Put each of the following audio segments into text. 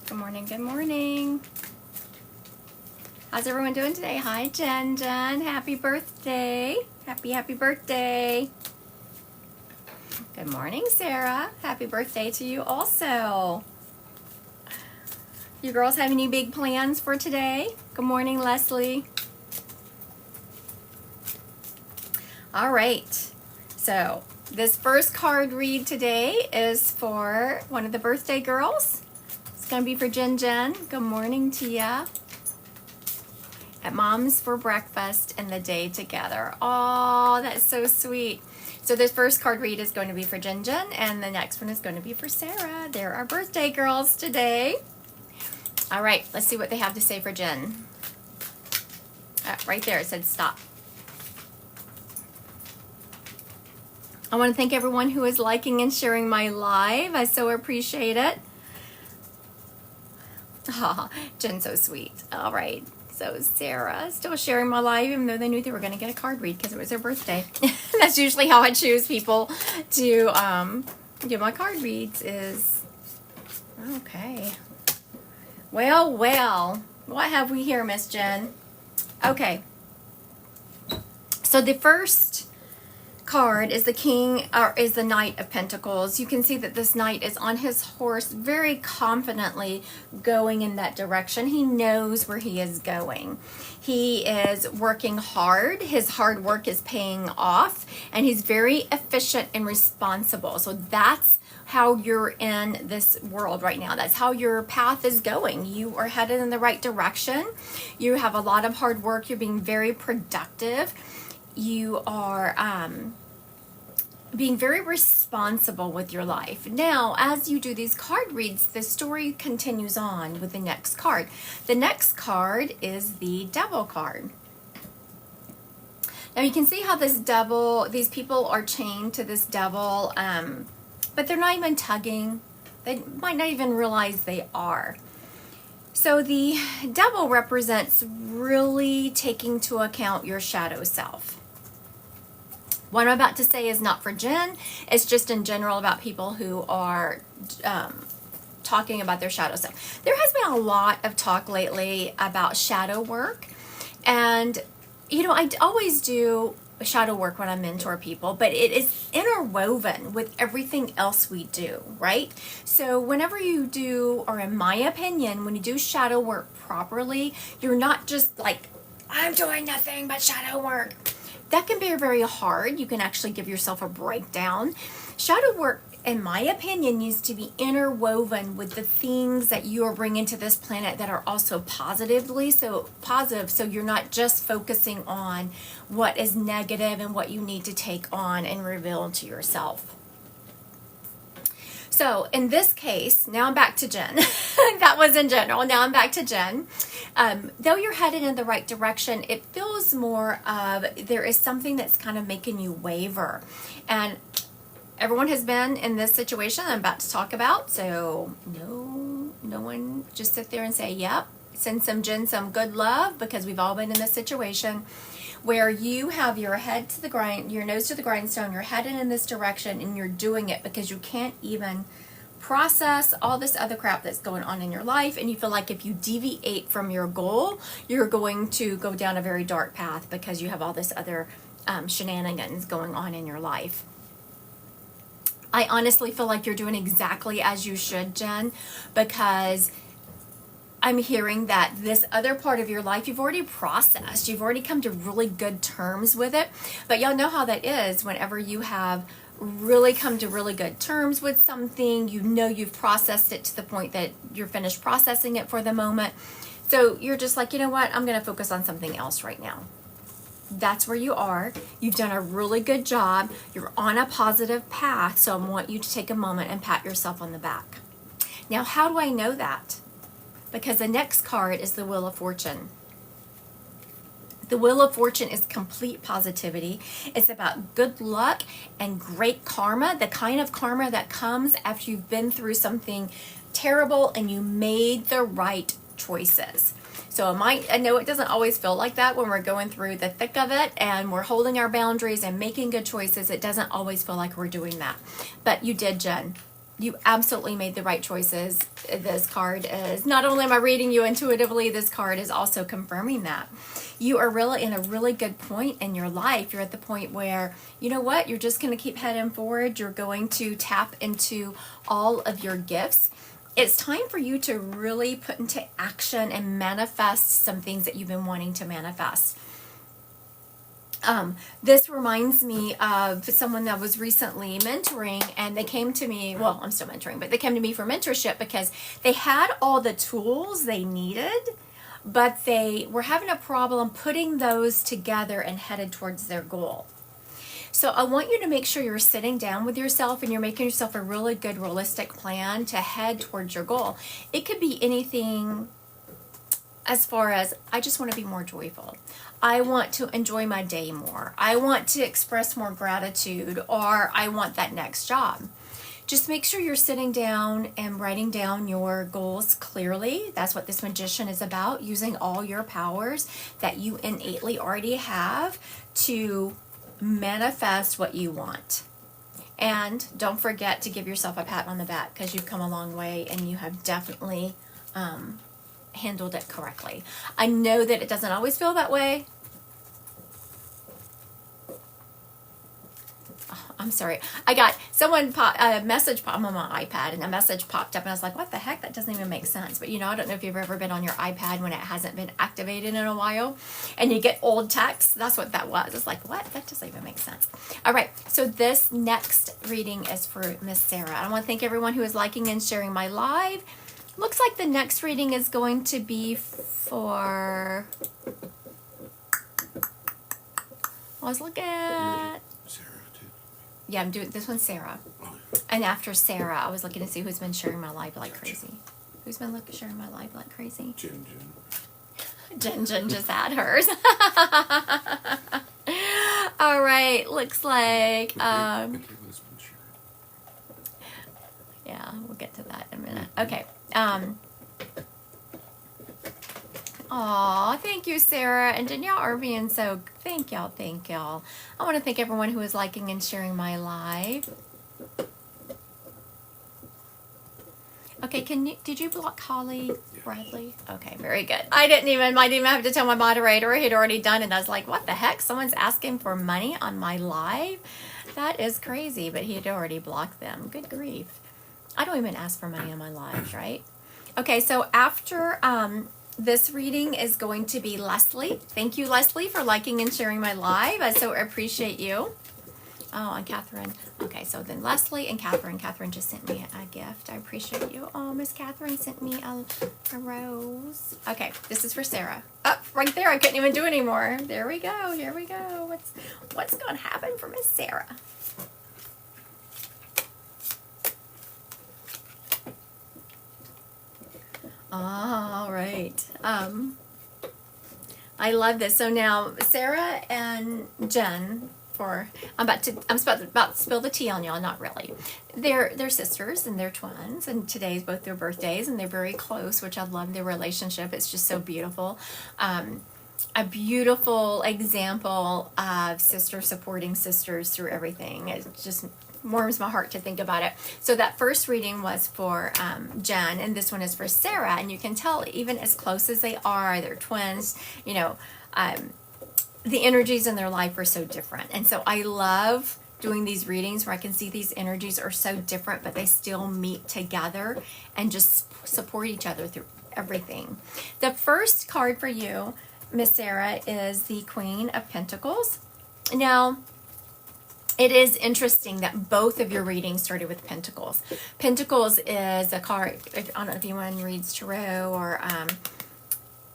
Good morning, good morning. How's everyone doing today? Hi, Jen. Happy birthday. Happy birthday. Good morning, Sarah. Happy birthday to you also. You girls have any big plans for today? Good morning, Leslie. All right. So this first card read today is for one of the birthday girls. It's going to be for Jen. Good morning, Tia. At Moms for Breakfast and the Day Together. Oh, that's so sweet. So this first card read is going to be for Jen, and the next one is going to be for Sarah. They're our birthday girls today. All right, let's see what they have to say for Jen. Right there, it said stop. I want to thank everyone who is liking and sharing my live. I so appreciate it. Oh, Jen's so sweet. All right. So Sarah still sharing my live, even though they knew they were going to get a card read because it was their birthday. That's usually how I choose people to do my card reads is, okay. Well, what have we here, Miss Jen? Okay. So the first card is the Knight of Pentacles. You can see that this knight is on his horse very confidently going in that direction. He knows where he is going. He is working hard. His hard work is paying off, and he's very efficient and responsible. So that's how you're in this world right now. That's how your path is going. You are headed in the right direction. You have a lot of hard work. You're being very productive. You are being very responsible with your life. Now, as you do these card reads, the story continues on with the next card. The next card is the Devil card. Now, you can see how these people are chained to this devil, but they're not even tugging. They might not even realize they are. So the devil represents really taking into account your shadow self. What I'm about to say is not for Jen. It's just in general about people who are talking about their shadow self. There has been a lot of talk lately about shadow work. And, you know, I always do shadow work when I mentor people, but it is interwoven with everything else we do, right? So whenever you do, or in my opinion, when you do shadow work properly, you're not just like, I'm doing nothing but shadow work. That can be very hard. You can actually give yourself a breakdown. Shadow work, in my opinion, needs to be interwoven with the things that you are bringing to this planet that are also positive. So you're not just focusing on what is negative and what you need to take on and reveal to yourself. So in this case, now I'm back to Jen. That was in general. Now I'm back to Jen. Though you're headed in the right direction, it feels more of there is something that's kind of making you waver. And everyone has been in this situation I'm about to talk about. So no one just sit there and say, yep, send some Jen some good love, because we've all been in this situation where you have your head to the grind, your nose to the grindstone, you're headed in this direction, and you're doing it because you can't even process all this other crap that's going on in your life, and you feel like if you deviate from your goal, you're going to go down a very dark path because you have all this other shenanigans going on in your life. I honestly feel like you're doing exactly as you should, Jen, because I'm hearing that this other part of your life you've already processed. You've already come to really good terms with it. But y'all know how that is whenever you have really come to really good terms with something. You know you've processed it to the point that you're finished processing it for the moment. So you're just like, you know what? I'm going to focus on something else right now. That's where you are. You've done a really good job. You're on a positive path. So I want you to take a moment and pat yourself on the back. Now, how do I know that? Because the next card is the Wheel of Fortune. The Wheel of Fortune is complete positivity. It's about good luck and great karma, the kind of karma that comes after you've been through something terrible and you made the right choices. So I know it doesn't always feel like that when we're going through the thick of it and we're holding our boundaries and making good choices. It doesn't always feel like we're doing that. But you did, Jen. You absolutely made the right choices. This card is, not only am I reading you intuitively, this card is also confirming that. You are really in a really good point in your life. You're at the point where, you know what, you're just going to keep heading forward. You're going to tap into all of your gifts. It's time for you to really put into action and manifest some things that you've been wanting to manifest. This reminds me of someone that was recently mentoring, and they came to me, well, I'm still mentoring, but they came to me for mentorship because they had all the tools they needed, but they were having a problem putting those together and headed towards their goal. So I want you to make sure you're sitting down with yourself and you're making yourself a really good, realistic plan to head towards your goal. It could be anything as far as, I just want to be more joyful. I want to enjoy my day more. I want to express more gratitude, or I want that next job. Just make sure you're sitting down and writing down your goals clearly. That's what this Magician is about, using all your powers that you innately already have to manifest what you want. And don't forget to give yourself a pat on the back, because you've come a long way and you have definitely handled it correctly. I know that it doesn't always feel that way. Oh, I'm sorry. I got a message pop on my iPad, and a message popped up, and I was like, what the heck? That doesn't even make sense. But I don't know if you've ever been on your iPad when it hasn't been activated in a while and you get old text. That's what that was. It's like, what? That doesn't even make sense. All right. So this next reading is for Miss Sarah. I want to thank everyone who is liking and sharing my live. Looks like the next reading is going to be for, I was looking at, Sarah too. Yeah, I'm doing, this one's Sarah. Oh, yeah. And after Sarah, I was looking to see who's been sharing my live like crazy. Who's been sharing my live like crazy? Jen. Jen just had hers. All right, looks like, Michaela's been sharing. yeah, we'll get to that in a minute. Okay. Aw, thank you, Sarah. And Danielle are being so, thank y'all. I want to thank everyone who is liking and sharing my live. Okay, did you block Holly Bradley? Okay, very good. I didn't even have to tell my moderator. He had already done it. I was like, what the heck? Someone's asking for money on my live? That is crazy, but he had already blocked them. Good grief. I don't even ask for money on my lives, right? Okay, so after this reading is going to be Leslie. Thank you, Leslie, for liking and sharing my live. I so appreciate you. Oh, and Catherine. Okay, so then Leslie and Catherine. Catherine just sent me a gift. I appreciate you. Oh, Miss Catherine sent me a rose. Okay, this is for Sarah. Oh, right there. I couldn't even do anymore. There we go. Here we go. What's going to happen for Miss Sarah? All right. I love this. So now Sarah and Jen, I'm about to spill the tea on y'all. Not really. They're sisters and they're twins, and today's both their birthdays, and they're very close, which I love their relationship. It's just so beautiful. A beautiful example of sisters supporting sisters through everything. It just warms my heart to think about it. So that first reading was for Jen, and this one is for Sarah. And you can tell, even as close as they are, they're twins, the energies in their life are so different. And so I love doing these readings where I can see these energies are so different, but they still meet together and just support each other through everything. The first card for you, Miss Sarah, is the Queen of Pentacles. Now, it is interesting that both of your readings started with Pentacles. Pentacles is a card, I don't know if anyone reads Tarot or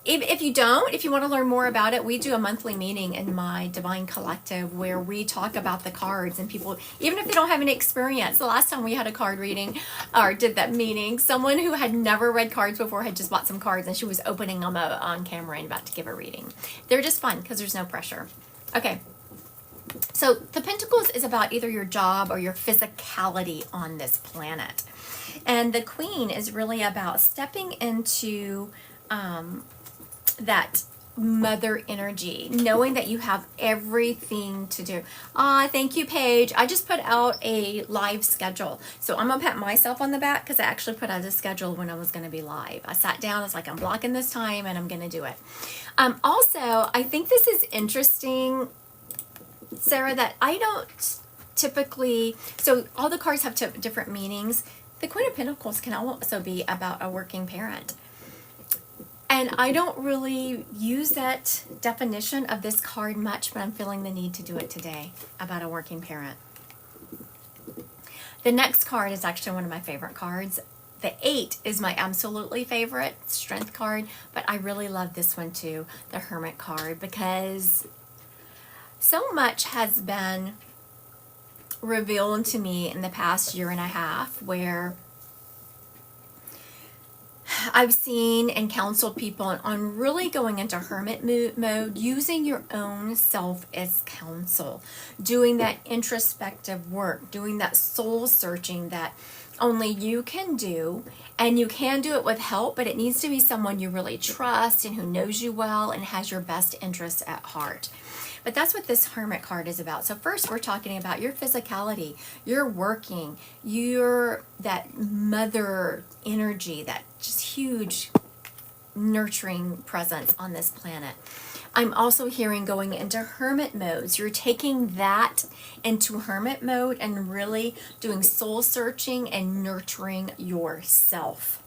if you don't, if you want to learn more about it, we do a monthly meeting in my Divine Collective where we talk about the cards, and people, even if they don't have any experience, the last time we had a card reading or did that meeting, someone who had never read cards before had just bought some cards and she was opening them on camera and about to give a reading. They're just fun because there's no pressure. Okay. So the Pentacles is about either your job or your physicality on this planet. And the Queen is really about stepping into that mother energy, knowing that you have everything to do. Thank you, Paige. I just put out a live schedule. So I'm going to pat myself on the back because I actually put out a schedule when I was going to be live. I sat down, I was like, I'm blocking this time and I'm going to do it. Also, I think this is interesting, Sarah, that I don't typically, so all the cards have different meanings. The Queen of Pentacles can also be about a working parent. And I don't really use that definition of this card much, but I'm feeling the need to do it today about a working parent. The next card is actually one of my favorite cards. The 8 is my absolutely favorite strength card, but I really love this one too, the Hermit card, because so much has been revealed to me in the past year and a half where I've seen and counseled people on really going into hermit mode, using your own self as counsel, doing that introspective work, doing that soul searching that only you can do, and you can do it with help, but it needs to be someone you really trust and who knows you well and has your best interests at heart. But that's what this Hermit card is about. So first we're talking about your physicality, your working, your that mother energy, that just huge nurturing presence on this planet. I'm also hearing going into hermit modes. You're taking that into hermit mode and really doing soul searching and nurturing yourself.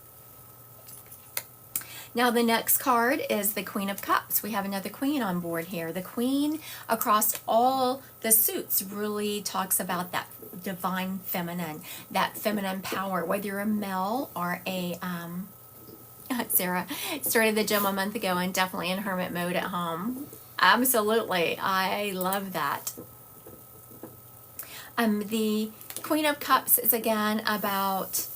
Now the next card is the Queen of Cups. We have another Queen on board here. The Queen across all the suits really talks about that divine feminine, that feminine power, whether you're a male or a, Sarah started the gym a month ago and definitely in hermit mode at home. Absolutely. I love that. The Queen of Cups is again about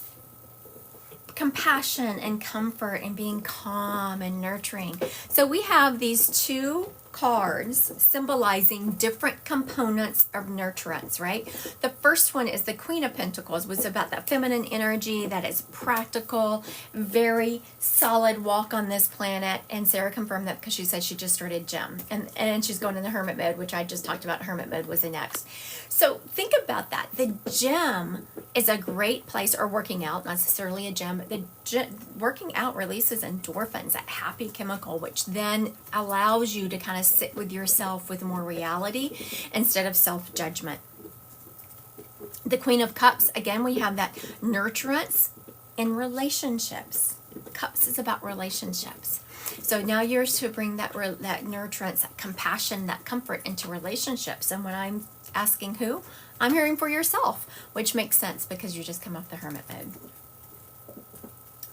compassion and comfort and being calm and nurturing. So we have these two cards symbolizing different components of nurturance, right? The first one is the Queen of Pentacles, which is about that feminine energy that is practical, very solid walk on this planet. And Sarah confirmed that because she said she just started gym and she's going in the hermit mode, which I just talked about. Hermit mode was the next. So think about that. The gym is a great place, or working out, not necessarily a gym. Working out releases endorphins, that happy chemical, which then allows you to kind of sit with yourself with more reality instead of self-judgment. The Queen of Cups, again, we have that nurturance in relationships. Cups is about relationships. So now you're to bring that nurturance, that compassion, that comfort into relationships. And when I'm asking who, I'm hearing for yourself, which makes sense because you just come off the hermit mode.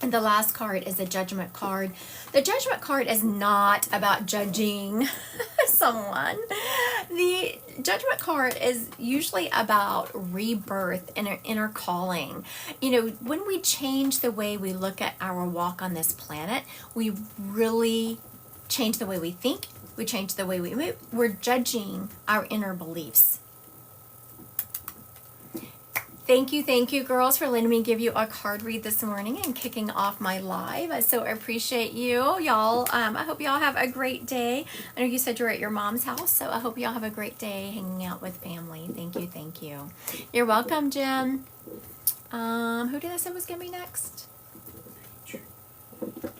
And the last card is the Judgment card. The Judgment card is not about judging someone. The Judgment card is usually about rebirth and an inner calling. You know, when we change the way we look at our walk on this planet, we really change the way we think, we change the way we move. We're judging our inner beliefs. Thank you, girls, for letting me give you a card read this morning and kicking off my live. I so appreciate you, y'all. I hope y'all have a great day. I know you said you're at your mom's house, so I hope y'all have a great day hanging out with family. Thank you. You're welcome, Jim. Who did I say was going to be next?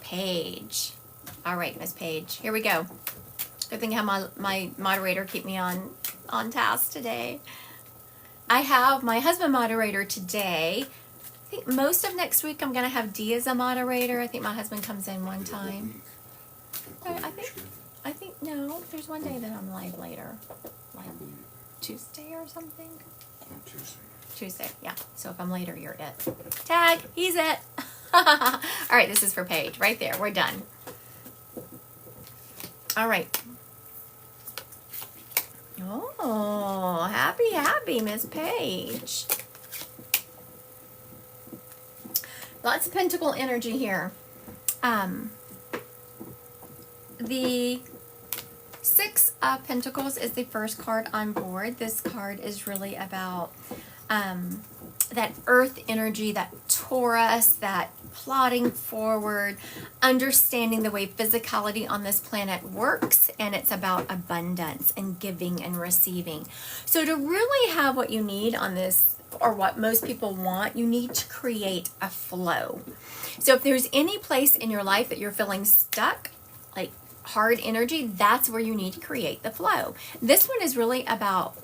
Paige. All right, Miss Paige. Here we go. Good thing I have my moderator keep me on task today. I have my husband moderator today. I think most of next week I'm going to have Dee as a moderator. I think my husband comes in one time. I think, no, there's one day that I'm live later. Like Tuesday or something? Tuesday, yeah. So if I'm later, you're it. Tag, he's it. All right, this is for Paige. Right there, we're done. All right. Oh, happy, Miss Paige. Lots of pentacle energy here. The Six of Pentacles is the first card on board. This card is really about that earth energy, that Taurus, that plodding forward, understanding the way physicality on this planet works, and it's about abundance and giving and receiving. So to really have what you need on this, or what most people want, you need to create a flow. So if there's any place in your life that you're feeling stuck, like hard energy, that's where you need to create the flow. This one is really about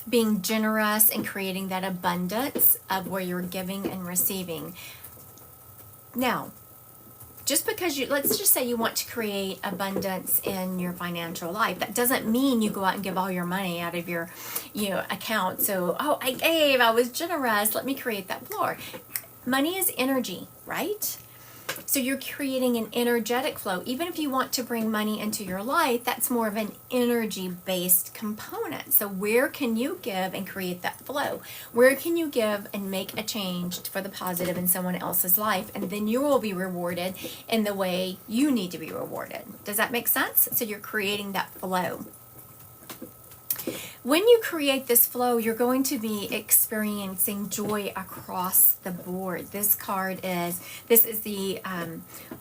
being generous and creating that abundance of where you're giving and receiving. Now, just because let's just say you want to create abundance in your financial life, that doesn't mean you go out and give all your money out of your, account. So, I was generous, let me create that floor. Money is energy, right? So you're creating an energetic flow. Even if you want to bring money into your life, that's more of an energy-based component. So where can you give and create that flow? Where can you give and make a change for the positive in someone else's life? And then you will be rewarded in the way you need to be rewarded. Does that make sense? So you're creating that flow. When you create this flow, you're going to be experiencing joy across the board. This is the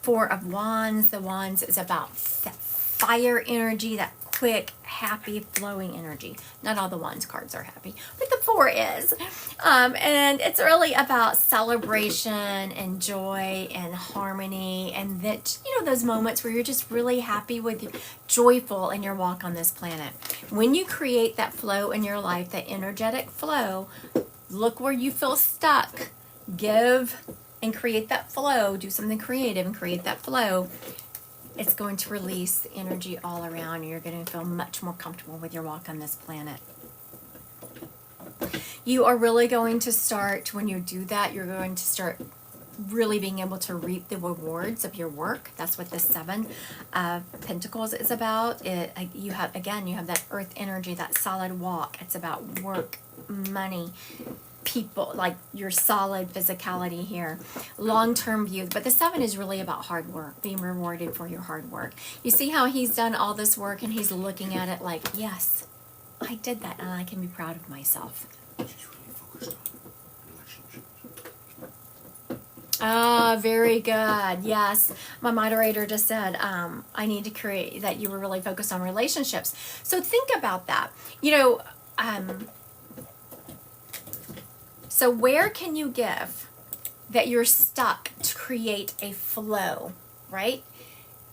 Four of Wands. The Wands is about that fire energy, that quick, happy, flowing energy. Not all the Wands cards are happy, but the Four is. And it's really about celebration and joy and harmony, and that, those moments where you're just really happy joyful in your walk on this planet. When you create that flow in your life, that energetic flow, look where you feel stuck. Give and create that flow. Do something creative and create that flow. It's going to release the energy all around, and you're going to feel much more comfortable with your walk on this planet. You are really going to start, when you do that, you're going to start really being able to reap the rewards of your work. That's what the Seven of Pentacles is about. You have that earth energy, that solid walk. It's about work, money, people, like your solid physicality here, long-term view. But the Seven is really about hard work, being rewarded for your hard work. You see how he's done all this work, and he's looking at it like, yes, I did that, and I can be proud of myself. She's really focused on relationships. Ah, very good. Yes, my moderator just said I need to create that. You were really focused on relationships. So think about that. So where can you give that you're stuck to create a flow, right?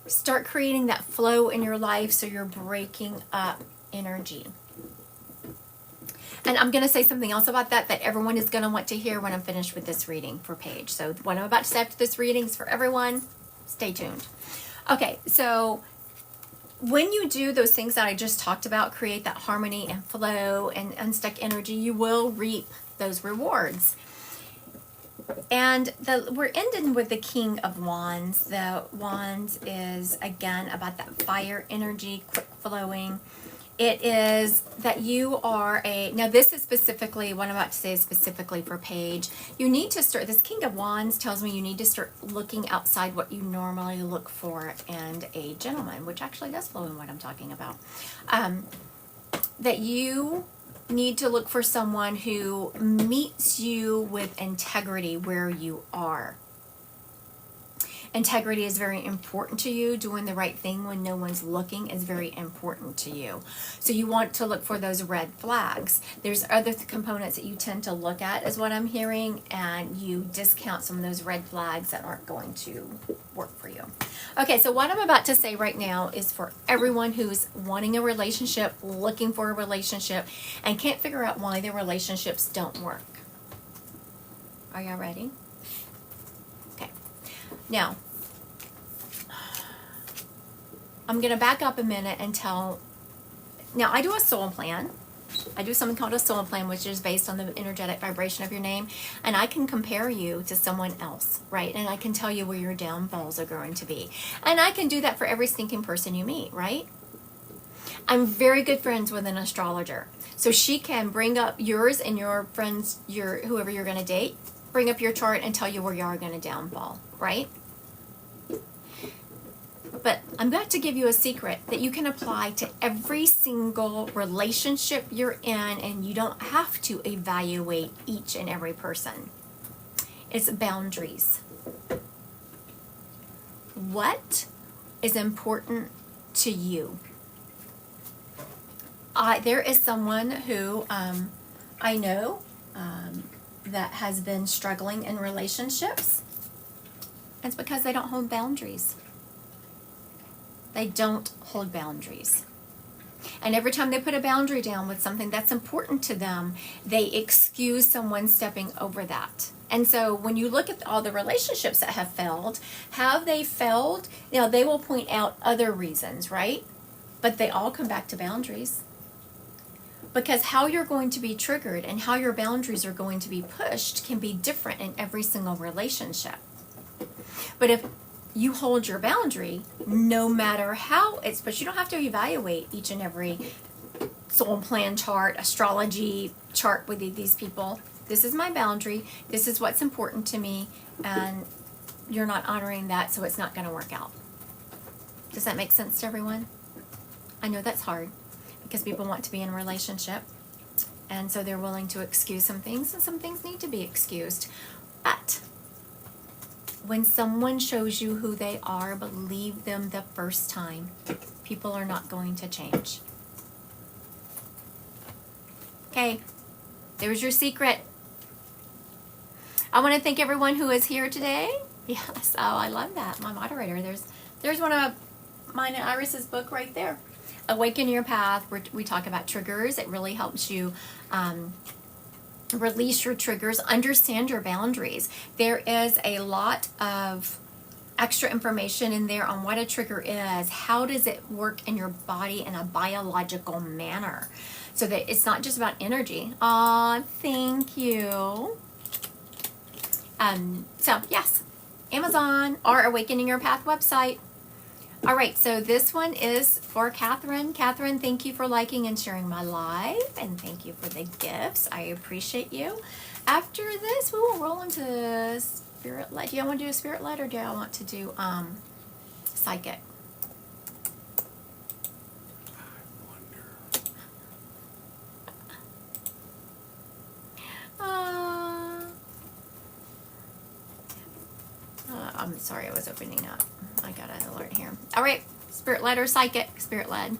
Start creating that flow in your life so you're breaking up energy. And I'm going to say something else about that everyone is going to want to hear when I'm finished with this reading for Paige. So what I'm about to say after this reading is for everyone. Stay tuned. Okay, so when you do those things that I just talked about, create that harmony and flow and unstuck energy, you will reap those rewards. And we're ending with the King of Wands. The Wands is, again, about that fire energy, quick flowing. It is that you are now this is specifically, what I'm about to say is specifically for Paige. You need to start, this King of Wands tells me you need to start looking outside what you normally look for in a gentleman, which actually does flow in what I'm talking about. That you need to look for someone who meets you with integrity where you are. Integrity is very important to you. Doing the right thing when no one's looking is very important to you. So you want to look for those red flags. There's other components that you tend to look at, is what I'm hearing, and you discount some of those red flags that aren't going to work for you. Okay, so what I'm about to say right now is for everyone who's wanting a relationship, looking for a relationship, and can't figure out why their relationships don't work. Are y'all ready? Now, I'm going to back up a minute and now I do a soul plan, I do something called a soul plan, which is based on the energetic vibration of your name. And I can compare you to someone else, right? And I can tell you where your downfalls are going to be. And I can do that for every stinking person you meet, right? I'm very good friends with an astrologer. So she can bring up yours and your friends, whoever you're going to date, bring up your chart and tell you where you are going to downfall, right? But I'm about to give you a secret that you can apply to every single relationship you're in, and you don't have to evaluate each and every person. It's boundaries. What is important to you? There is someone who I know that has been struggling in relationships. It's because they don't hold boundaries. They don't hold boundaries. And every time they put a boundary down with something that's important to them, they excuse someone stepping over that. And so when you look at all the relationships that have failed, have they failed? You know, they will point out other reasons, right? But they all come back to boundaries. Because how you're going to be triggered and how your boundaries are going to be pushed can be different in every single relationship. But if you hold your boundary, no matter how but you don't have to evaluate each and every soul plan chart, astrology chart with these people. This is my boundary. This is what's important to me. And you're not honoring that, so it's not going to work out. Does that make sense to everyone? I know that's hard because people want to be in a relationship. And so they're willing to excuse some things, and some things need to be excused. But when someone shows you who they are, believe them the first time. People are not going to change. Okay, there's your secret. I want to thank everyone who is here today. Yes, oh, I love that. My moderator. There's one of mine and Iris's book right there. Awaken Your Path, where we talk about triggers. It really helps you release your triggers, understand your boundaries. There is a lot of extra information in there on what a trigger is, how does it work in your body in a biological manner, so that it's not just about energy. Thank you. So yes, Amazon or Awakening Your Path website. All right, so this one is for Catherine. Catherine, thank you for liking and sharing my live, and thank you for the gifts. I appreciate you. After this, we will roll into Spirit Led. Do you want to do a Spirit Led, or do I want to do Psychic? I'm sorry, I was opening up. I got an alert here. All right, Spirit Led or Psychic? Spirit Led.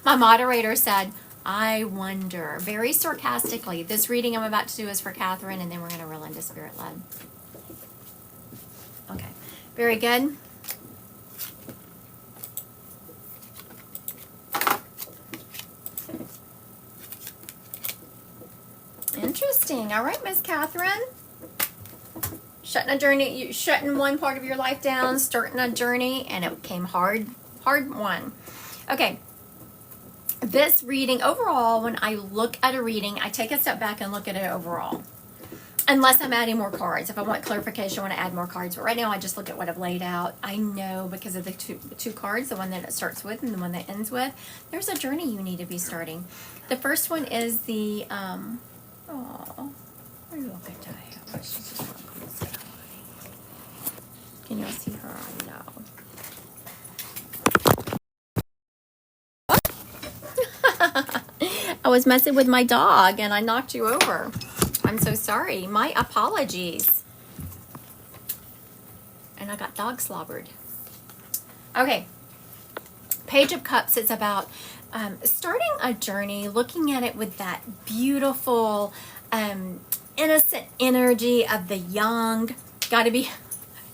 My moderator said, I wonder, very sarcastically. This reading I'm about to do is for Catherine, and then we're going to roll into Spirit Led. Okay, very good. Interesting. All right, Miss Catherine. Shutting a journey, shutting one part of your life down, starting a journey, and it came hard one. Okay. This reading, overall, when I look at a reading, I take a step back and look at it overall. Unless I'm adding more cards. If I want clarification, I want to add more cards. But right now, I just look at what I've laid out. I know because of the two cards, the one that it starts with and the one that ends with, there's a journey you need to be starting. The first one is the, look at that. She's just not cool. Can you see her? No. I was messing with my dog and I knocked you over. I'm so sorry. My apologies. And I got dog slobbered. Okay. Page of Cups is about starting a journey, looking at it with that beautiful, innocent energy of the young. Gotta be...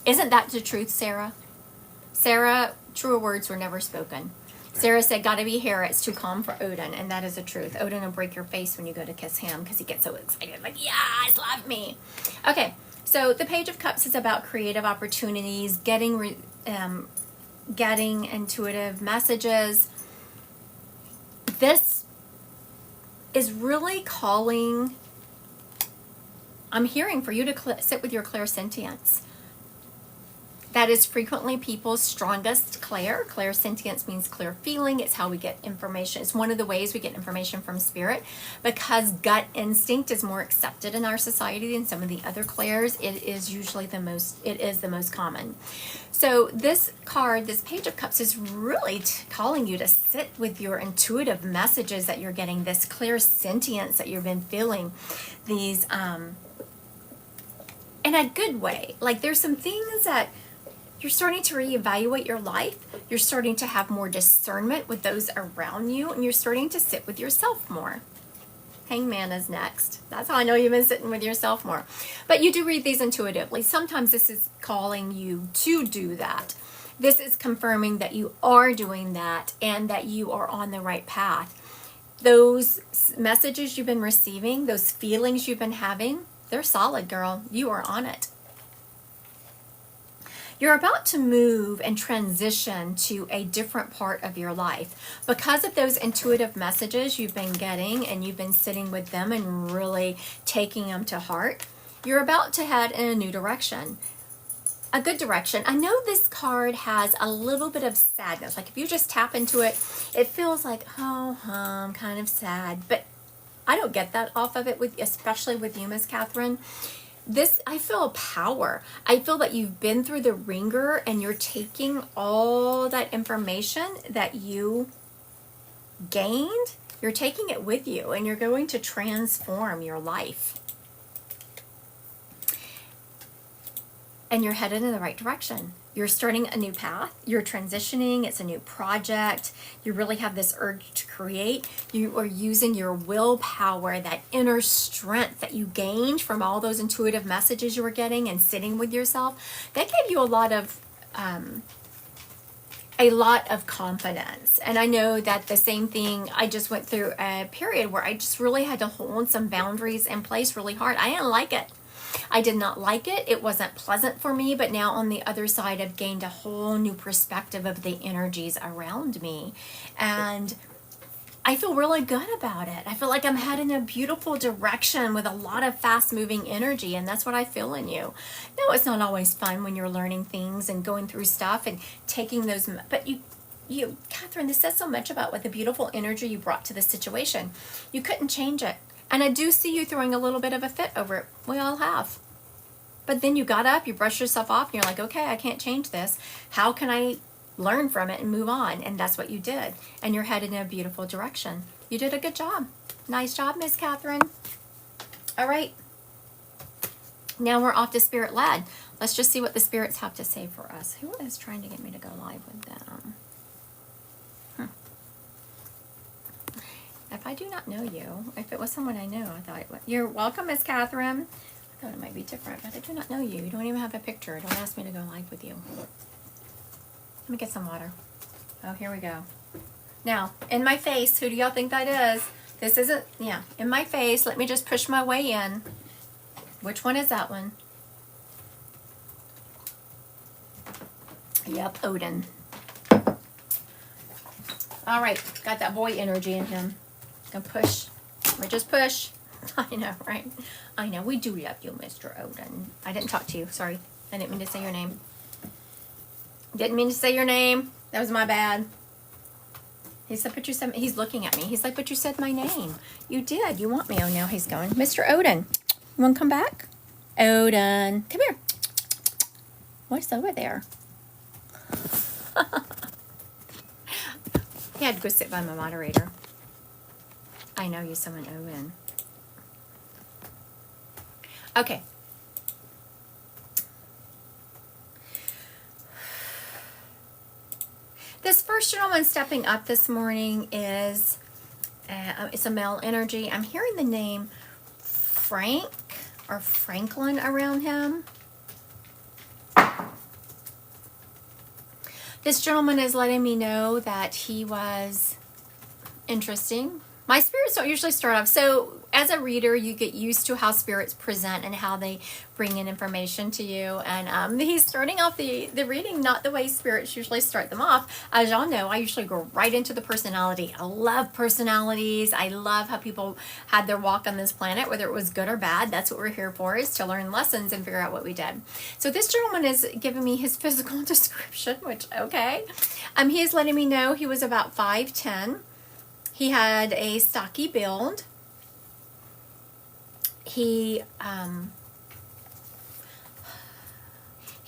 Isn't that the truth, Sarah? Sarah, truer words were never spoken. Sarah said, gotta be here, it's too calm for Odin, and that is the truth. Odin will break your face when you go to kiss him because he gets so excited, like, yes, love me. Okay, so the Page of Cups is about creative opportunities, getting intuitive messages. This is really calling. I'm hearing for you to sit with your clairsentience. That is frequently people's strongest clair. Clairsentience means clear feeling. It's how we get information. It's one of the ways we get information from spirit, because gut instinct is more accepted in our society than some of the other clairs. It is usually the most common. So this card, this Page of Cups, is really calling you to sit with your intuitive messages that you're getting, this clairsentience that you've been feeling, these in a good way. Like there's some things that you're starting to reevaluate your life. You're starting to have more discernment with those around you, and you're starting to sit with yourself more. Hangman is next. That's how I know you've been sitting with yourself more. But you do read these intuitively. Sometimes this is calling you to do that. This is confirming that you are doing that and that you are on the right path. Those messages you've been receiving, those feelings you've been having, they're solid, girl. You are on it. You're about to move and transition to a different part of your life. Because of those intuitive messages you've been getting and you've been sitting with them and really taking them to heart, you're about to head in a new direction. A good direction. I know this card has a little bit of sadness. Like if you just tap into it, it feels like, oh, I'm kind of sad. But I don't get that off of it, especially with you, Miss Catherine. I feel power. I feel that you've been through the ringer and you're taking all that information that you gained, you're taking it with you and you're going to transform your life. And you're headed in the right direction. You're starting a new path. You're transitioning. It's a new project. You really have this urge to create. You are using your willpower, that inner strength that you gained from all those intuitive messages you were getting and sitting with yourself. That gave you a lot of confidence. And I know that the same thing, I just went through a period where I just really had to hold some boundaries in place really hard. I didn't like it. I did not like it. It wasn't pleasant for me, but now on the other side, I've gained a whole new perspective of the energies around me. And I feel really good about it. I feel like I'm heading in a beautiful direction with a lot of fast-moving energy, and that's what I feel in you. No, it's not always fun when you're learning things and going through stuff and taking those, but you, Catherine, this says so much about what the beautiful energy you brought to the situation. You couldn't change it. And I do see you throwing a little bit of a fit over it. We all have. But then you got up, you brushed yourself off, and you're like, okay, I can't change this. How can I learn from it and move on? And that's what you did. And you're headed in a beautiful direction. You did a good job. Nice job, Miss Catherine. All right. Now we're off to Spirit Led. Let's just see what the spirits have to say for us. Who is trying to get me to go live with them? If I do not know you, if it was someone I knew, I thought it would. You're welcome, Miss Catherine. I thought it might be different, but I do not know you. You don't even have a picture. Don't ask me to go live with you. Let me get some water. Oh, here we go. Now, in my face, who do y'all think that is? This isn't, yeah, in my face. Let me just push my way in. Which one is that one? Yep, Odin. All right, got that boy energy in him. Gonna push. We just push. I know, right? I know. We do love you, Mr. Odin. I didn't talk to you. Sorry. I didn't mean to say your name. Didn't mean to say your name. That was my bad. He said, but you said, he's looking at me. He's like, but you said my name. You did. You want me. Oh, now he's going. Mr. Odin, you want to come back? Odin, come here. What's over there? He had to go sit by my moderator. I know you summon Owen. Okay. This first gentleman stepping up this morning is, it's a male energy. I'm hearing the name Frank or Franklin around him. This gentleman is letting me know that he was interesting. My spirits don't usually start off. So, as a reader, you get used to how spirits present and how they bring in information to you. And he's starting off the reading not the way spirits usually start them off. As y'all know, I usually go right into the personality. I love personalities. I love how people had their walk on this planet, whether it was good or bad. That's what we're here for, is to learn lessons and figure out what we did. So, this gentleman is giving me his physical description, which, okay. He is letting me know he was about 5'10". He had a stocky build. He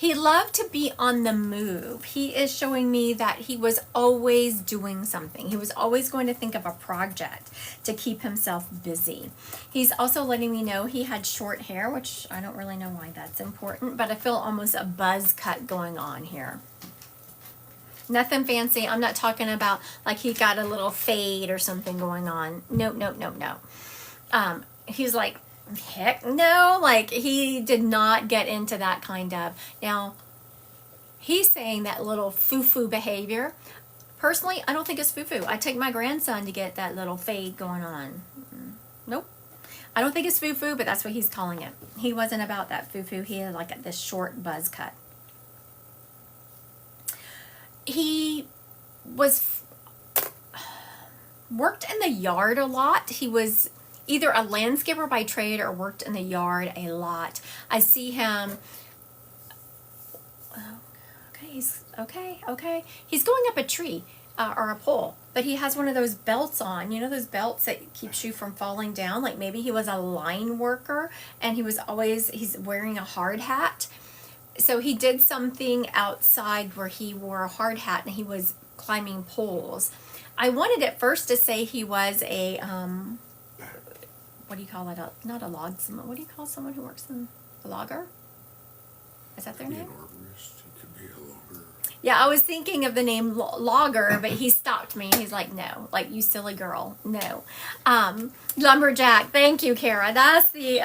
loved to be on the move. He is showing me that he was always doing something. He was always going to think of a project to keep himself busy. He's also letting me know he had short hair, which I don't really know why that's important, but I feel almost a buzz cut going on here. Nothing fancy. I'm not talking about like he got a little fade or something going on. No. He's like, heck no. Like, he did not get into that kind of. Now, he's saying that little foo-foo behavior. Personally, I don't think it's foo-foo. I take my grandson to get that little fade going on. Nope. I don't think it's foo-foo, but that's what he's calling it. He wasn't about that foo-foo. He had like this short buzz cut. He worked in the yard a lot. He was either a landscaper by trade or worked in the yard a lot. I see him. Okay. He's going up a tree or a pole, but he has one of those belts on. You know those belts that keeps you from falling down? Like maybe he was a line worker and he's wearing a hard hat. So he did something outside where he wore a hard hat and he was climbing poles. I wanted at first to say he was a, what do you call it? Not a logsman. What do you call someone who works in a logger? Is that their name? An arborist. He could be a logger. Yeah, I was thinking of the name logger, but he stopped me. He's like, no, like, you silly girl, no. Lumberjack. Thank you, Kara. That's the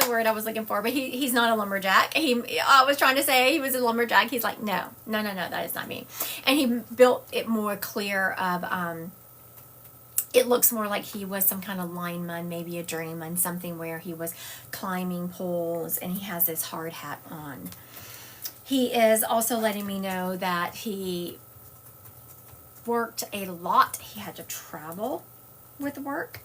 word I was looking for. But he's not a lumberjack. I was trying to say he was a lumberjack. He's like, no, that is not me. And he built it more clear of. It looks more like he was some kind of lineman, maybe a journeyman, something where he was climbing poles and he has his hard hat on. He is also letting me know that he worked a lot. He had to travel with work.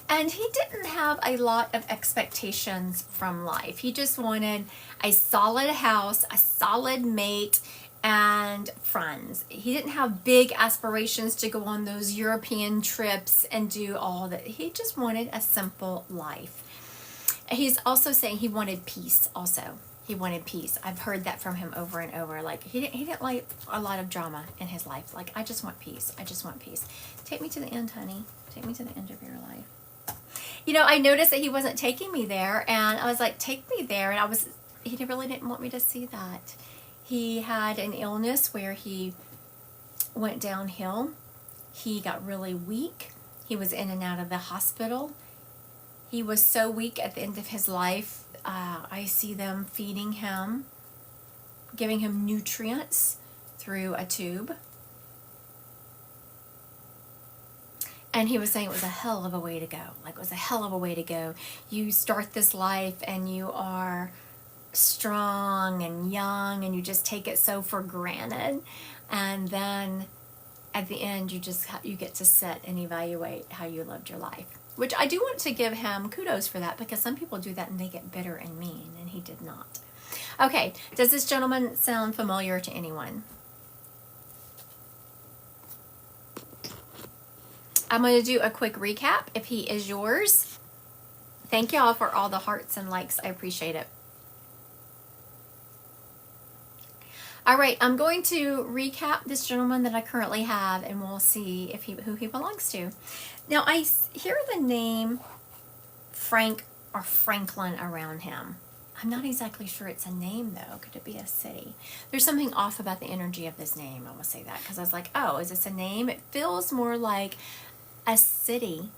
And he didn't have a lot of expectations from life. He just wanted a solid house, a solid mate, and friends. He didn't have big aspirations to go on those European trips and do all that. He just wanted a simple life. He's also saying he wanted peace also. He wanted peace. I've heard that from him over and over. Like, he didn't like a lot of drama in his life. Like, I just want peace. I just want peace. Take me to the end, honey. Take me to the end of your life. You know, I noticed that he wasn't taking me there, and I was like, take me there. And he really didn't want me to see that. He had an illness where he went downhill. He got really weak. He was in and out of the hospital. He was so weak at the end of his life. I see them feeding him, giving him nutrients through a tube. And he was saying it was a hell of a way to go. Like, it was a hell of a way to go. You start this life and you are strong and young and you just take it so for granted. And then at the end, you get to sit and evaluate how you lived your life. Which I do want to give him kudos for that, because some people do that and they get bitter and mean, and he did not. Okay, does this gentleman sound familiar to anyone? I'm going to do a quick recap if he is yours. Thank y'all for all the hearts and likes. I appreciate it. All right, I'm going to recap this gentleman that I currently have, and we'll see who he belongs to. Now, I hear the name Frank or Franklin around him. I'm not exactly sure it's a name, though. Could it be a city? There's something off about the energy of this name. I will say that, because I was like, oh, is this a name? It feels more like a city.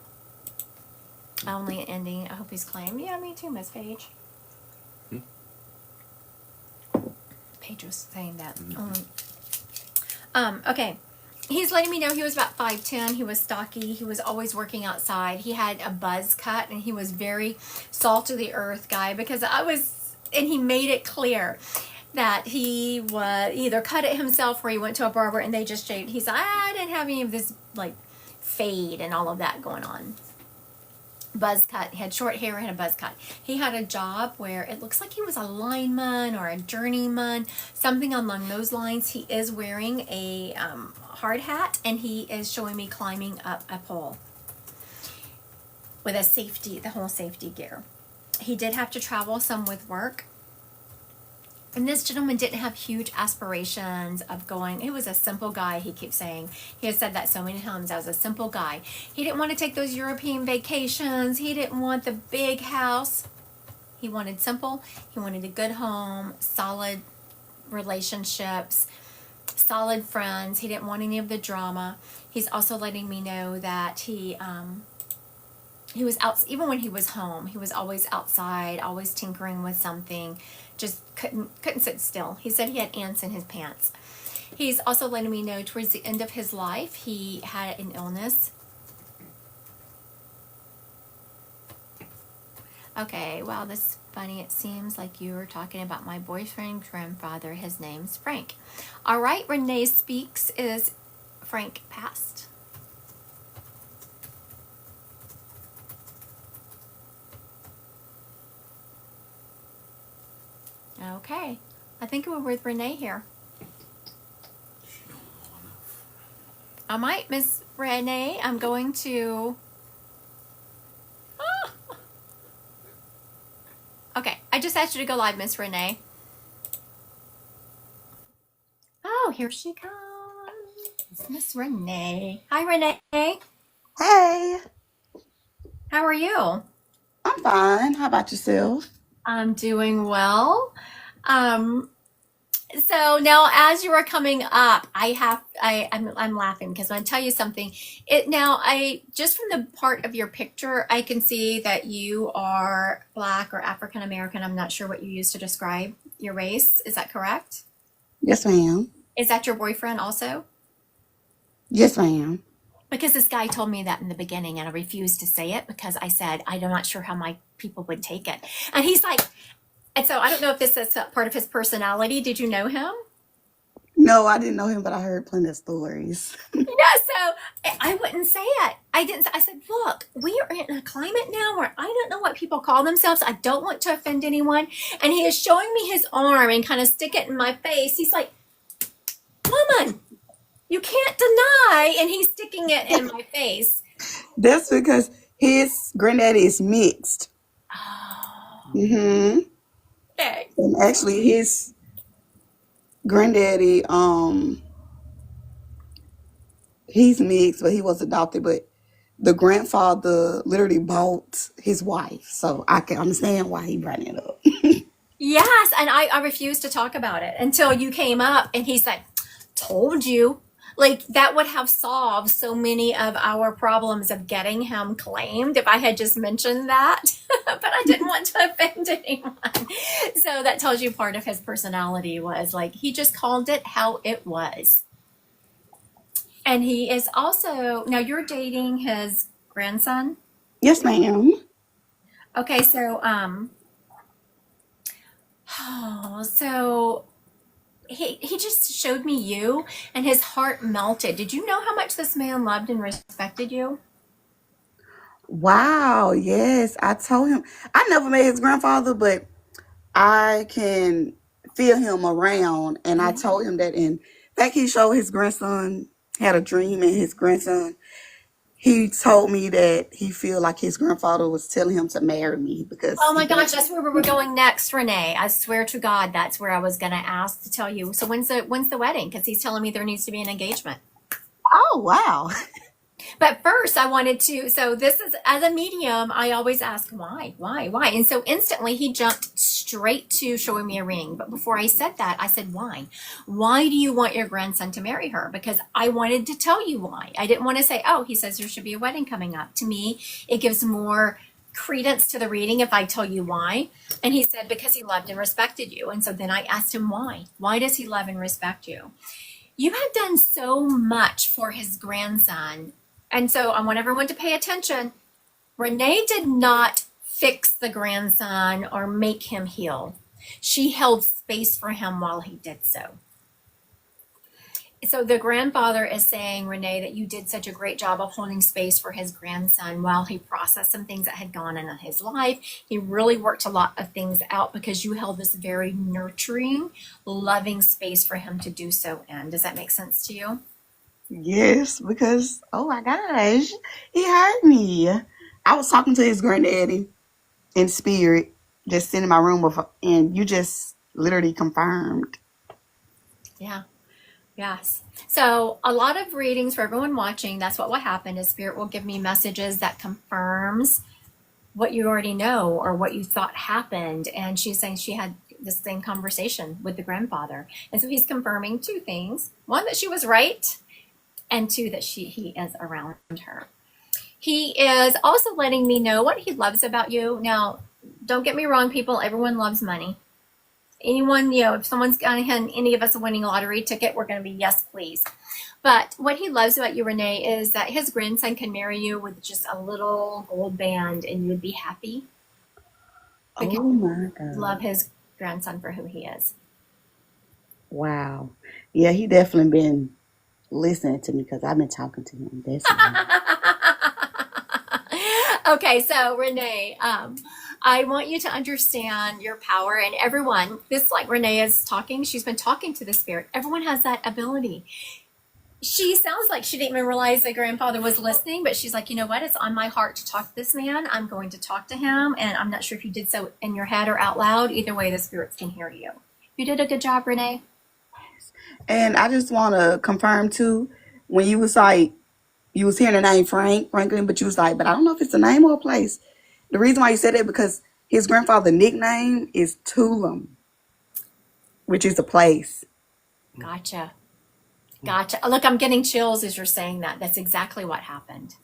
Only ending. I hope he's claimed. Yeah, me too, Miss Paige. Paige was saying that. Okay. he's letting me know he was about 5'10". He was stocky. He was always working outside. He had a buzz cut, and he was very salt of the earth guy because and he made it clear that he would either cut it himself or he went to a barber and they just shaved. He's like, I didn't have any of this like fade and all of that going on. Buzz cut. He had short hair and a buzz cut. He had a job where it looks like he was a lineman or a journeyman, something along those lines. He is wearing a hard hat, and he is showing me climbing up a pole with the whole safety gear. He did have to travel some with work. And this gentleman didn't have huge aspirations of going. He was a simple guy, he keeps saying. He has said that so many times. I was a simple guy. He didn't want to take those European vacations. He didn't want the big house. He wanted simple. He wanted a good home, solid relationships, solid friends. He didn't want any of the drama. He's also letting me know that he was out, even when he was home, he was always outside, always tinkering with something, just couldn't sit still. He said he had ants in his pants. He's also letting me know towards the end of his life, he had an illness. Okay, wow, this is funny. It seems like you were talking about my boyfriend's grandfather. His name's Frank. All right, Renee Speaks. Is Frank passed? Okay, I think we're with Renee here. She don't know enough. All right, Miss Renee, I'm going to... Okay, I just asked you to go live, Miss Renee. Oh, here she comes. Miss Renee. Hi, Renee. Hey, How are you? I'm fine. How about yourself? I'm doing well. So now, as you are coming up, I'm laughing because I want to tell you something. I just from the part of your picture, I can see that you are Black or African American. I'm not sure what you use to describe your race. Is that correct? Yes, ma'am. Is that your boyfriend also? Yes, ma'am. Because this guy told me that in the beginning, and I refused to say it because I said I'm not sure how my people would take it. And he's like, and so I don't know if this is a part of his personality. Did you know him? No, I didn't know him, but I heard plenty of stories. Yeah, so I wouldn't say it. I didn't. I said, look, we are in a climate now where I don't know what people call themselves. I don't want to offend anyone. And he is showing me his arm and kind of stick it in my face. He's like, woman, you can't deny. And he's sticking it in my face. That's because his granddaddy is mixed. Oh, Mm-hmm. okay. And actually, his granddaddy, he's mixed, but he was adopted. But the grandfather literally bought his wife, so I can understand why he brought it up. Yes, and I refused to talk about it until you came up and he's like, told you. Like that would have solved so many of our problems of getting him claimed if I had just mentioned that. But I didn't want to offend anyone. So that tells you part of his personality was like he just called it how it was. And he is also now you're dating his grandson. Yes, ma'am. Okay, so so he just showed me you and his heart melted. Did you know how much this man loved and respected you? Wow. Yes, I told him. I never met his grandfather, but I can feel him around. And I Yeah. told him that in fact he showed his grandson had a dream, and his grandson he told me that he feel like his grandfather was telling him to marry me because Oh he my felt gosh, that's where we were going next, Renee. I swear to God, that's where I was gonna ask to tell you. So when's the wedding? Because he's telling me there needs to be an engagement. oh wow. But first, I wanted to. So this is as a medium, I always ask why, and so instantly he jumped straight to showing me a ring. But before I said that, I said why? Why do you want your grandson to marry her? Because I wanted to tell you why. I didn't want to say, oh, he says there should be a wedding coming up. To me, it gives more credence to the reading if I tell you why. And he said because he loved and respected you. And so then I asked him why. Why does he love and respect you? You have done so much for his grandson. And so I want everyone to pay attention. Renee did not fix the grandson or make him heal. She held space for him while he did so. So the grandfather is saying, Renee, that you did such a great job of holding space for his grandson while he processed some things that had gone on in his life. He really worked a lot of things out because you held this very nurturing, loving space for him to do so in. Does that make sense to you? Yes, because oh my gosh, he hurt me. I was talking to his granddaddy in spirit, just sitting in my room with, and you just literally confirmed. Yeah. Yes. So a lot of readings for everyone watching, that's what will happen is Spirit will give me messages that confirms what you already know or what you thought happened. And she's saying she had the same conversation with the grandfather. And so he's confirming two things. One, that she was right, and two, that he is around her. He is also letting me know what he loves about you. Now, don't get me wrong, people, everyone loves money. Anyone, if someone's going to hand any of us a winning lottery ticket, we're going to be, yes, please. But what he loves about you, Renee, is that his grandson can marry you with just a little gold band and you would be happy. Because Oh my you love God. his grandson for who he is. Wow. Yeah, he definitely been listening to me because I've been talking to him. That's why. Okay, so Renee, I want you to understand your power, and everyone, this like Renee is talking, she's been talking to the spirit. Everyone has that ability. She sounds like she didn't even realize that grandfather was listening, but she's like, you know what? It's on my heart to talk to this man. I'm going to talk to him, and I'm not sure if you did so in your head or out loud. Either way, the spirits can hear you. You did a good job, Renee. And I just want to confirm too, when you was like, you was hearing the name Franklin, but you was like, but I don't know if it's a name or a place. The reason why you said it because his grandfather's nickname is Tulum, which is a place. Gotcha. Gotcha. Look, I'm getting chills as you're saying that. That's exactly what happened.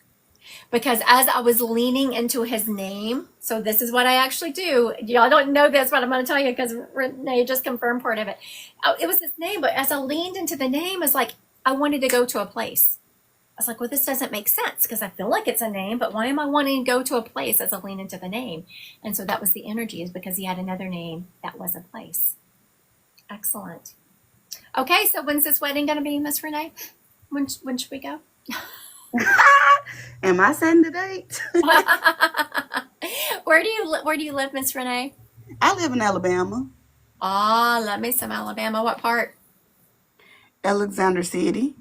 Because as I was leaning into his name, so this is what I actually do. Y'all don't know this, but I'm going to tell you because Renee just confirmed part of it. Oh, it was his name, but as I leaned into the name, it's like I wanted to go to a place. I was like, well, this doesn't make sense because I feel like it's a name, but why am I wanting to go to a place as I lean into the name? And so that was the energy, is because he had another name that was a place. Excellent. Okay, so when's this wedding going to be, Miss Renee? When should we go? Am I setting the date? Where do you live, Miss Renee? I live in Alabama, Ah, love me some Alabama. What part? Alexander City.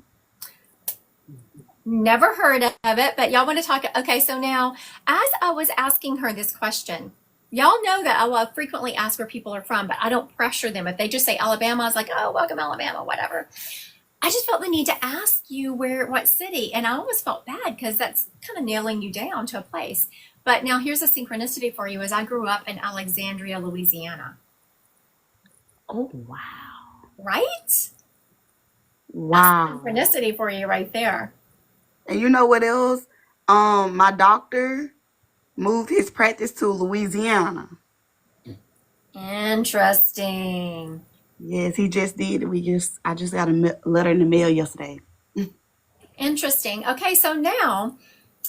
Never heard of it, but y'all want to talk. Okay, so now, as I was asking her this question, y'all know that I will frequently ask where people are from, but I don't pressure them. If they just say Alabama, I was like, oh, welcome Alabama, whatever. I just felt the need to ask you what city, and I almost felt bad because that's kind of nailing you down to a place. But now here's a synchronicity for you: as I grew up in Alexandria, Louisiana, Oh wow. right? That's Wow. synchronicity for you right there. And you know what else? My doctor moved his practice to Louisiana. Interesting. Yes, he just did. I just got a letter in the mail yesterday. Interesting. Okay, so now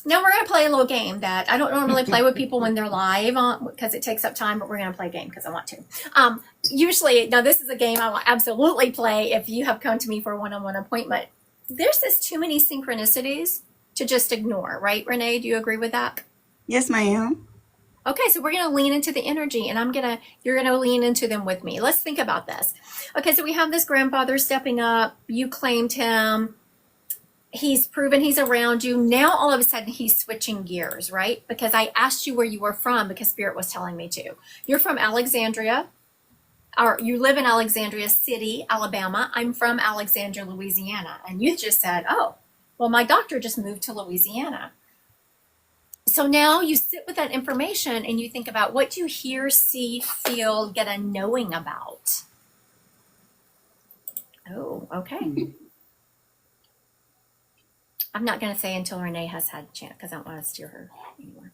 we're going to play a little game that I don't normally play with people when they're live because it takes up time, but we're going to play a game because I want to. Usually, now this is a game I will absolutely play if you have come to me for a one-on-one appointment. There's just too many synchronicities to just ignore, right, Renee? Do you agree with that? Yes, ma'am. Okay, so we're going to lean into the energy, and you're going to lean into them with me. Let's think about this. Okay, so we have this grandfather stepping up. You claimed him. He's proven he's around you. Now all of a sudden he's switching gears, right? Because I asked you where you were from because Spirit was telling me to. You're from Alexandria, or you live in Alexandria City, Alabama. I'm from Alexandria, Louisiana. And you just said, oh, well, my doctor just moved to Louisiana. So now you sit with that information and you think about, what do you hear, see, feel, get a knowing about? Oh, okay. I'm not going to say until Renee has had a chance because I don't want to steer her anymore.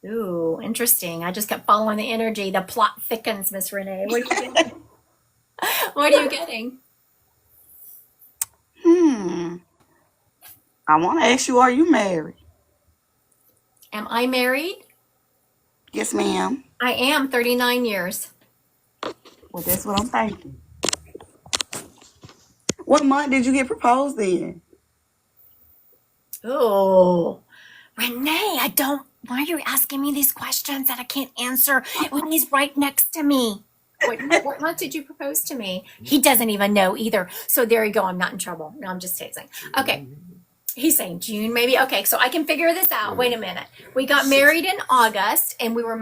Ooh, interesting. I just kept following the energy. The plot thickens, Miss Renee. What are you doing? What are you getting? Hmm. I want to ask you, are you married? Am I married? Yes, ma'am. I am 39 years. Well, that's what I'm thinking. What month did you get proposed in? Oh, Renee, I don't. Why are you asking me these questions that I can't answer when he's right next to me? What month did you propose to me? He doesn't even know either. So there you go. I'm not in trouble. No, I'm just teasing. Okay. He's saying June, maybe. Okay, so I can figure this out. Wait a minute. We got married in August, and we were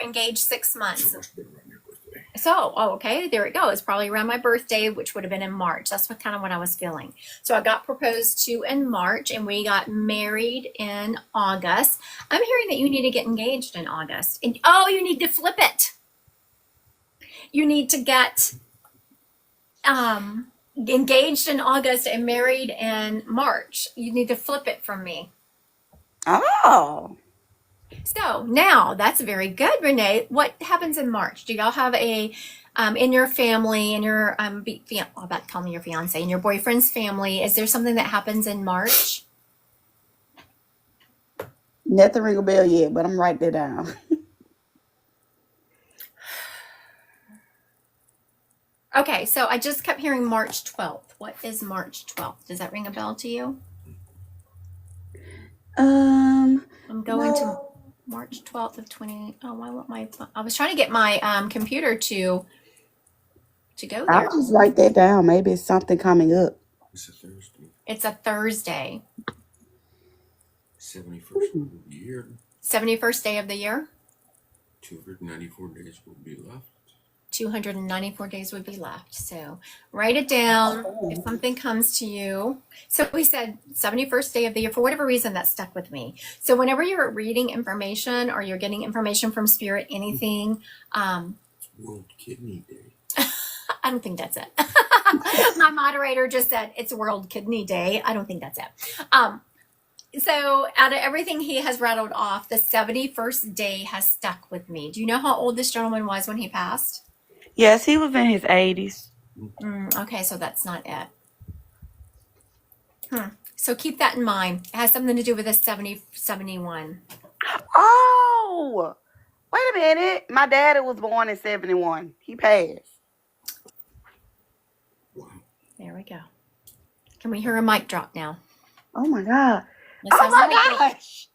engaged 6 months. So must have been around your birthday. So, okay, there it goes. Probably around my birthday, which would have been in March. That's what kind of what I was feeling. So I got proposed to in March, and we got married in August. I'm hearing that you need to get engaged in August. And oh, you need to flip it. You need to get engaged in August and married in March. You need to flip it from me. Oh. So now that's very good, Renee. What happens in March? Do y'all have a in your family, in your I'm about to call me your fiance, in your boyfriend's family? Is there something that happens in March? Nothing ring a bell yet, but I'm writing it down. Okay, so I just kept hearing March 12th. What is March 12th? Does that ring a bell to you? I'm going to No. March 12th of 20. Oh, why won't my? I was trying to get my computer to go there. I'll just write that down. Maybe it's something coming up. It's a Thursday. It's a Thursday. 71st of the year. 71st day of the year. 294 days will be left. 294 days would be left. So write it down if something comes to you. So we said 71st day of the year. For whatever reason, that stuck with me. So whenever you're reading information or you're getting information from Spirit, anything, It's World Kidney Day. I don't think that's it. My moderator just said it's World Kidney Day. I don't think that's it. So out of everything he has rattled off, the 71st day has stuck with me. Do you know how old this gentleman was when he passed? Yes, he was in his 80s. Okay, so that's not it. So keep that in mind. It has something to do with the 71. Oh, wait a minute. My daddy was born in 71. He passed. Wow. There we go. Can we hear a mic drop now? Oh my God. It Oh sounds my like gosh.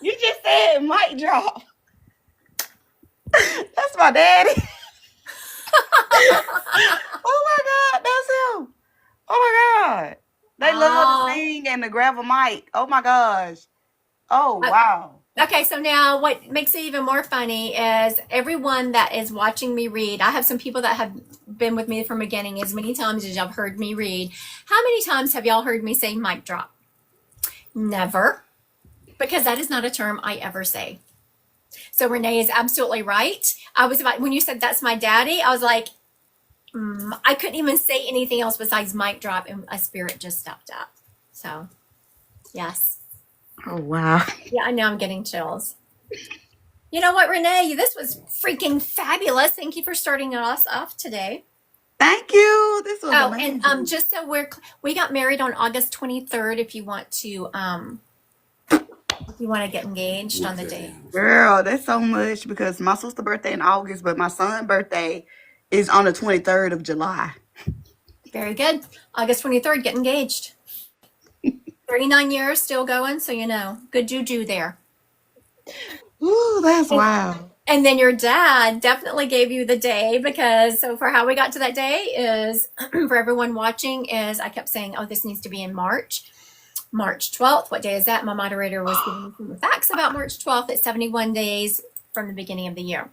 You just said mic drop. That's my daddy. Oh my God, that's him. Oh my God. They love to sing and to grab a mic. Oh my gosh. Oh wow. Okay, so now what makes it even more funny is everyone that is watching me read. I have some people that have been with me from the beginning as many times as y'all have heard me read. How many times have y'all heard me say mic drop? Never, because that is not a term I ever say. So Renee is absolutely right. I was about, when you said that's my daddy, I was like, I couldn't even say anything else besides mic drop, and a spirit just stepped up. So, yes. Oh wow. Yeah, I know I'm getting chills. You know what, Renee? This was freaking fabulous. Thank you for starting us off today. Thank you. This was Oh, amazing. and just so we got married on August 23rd. If you want to get engaged on the day. Girl, that's so much because my sister's birthday in August, but my son's birthday is on the 23rd of July. Very good. August 23rd, get engaged. 39 years, still going, so you know. Good juju there. Ooh, that's wow. And then your dad definitely gave you the day because, so for how we got to that day is, for everyone watching, is I kept saying, oh, this needs to be in March. March 12th. What day is that? My moderator was giving me some facts about March 12th. It's 71 days from the beginning of the year.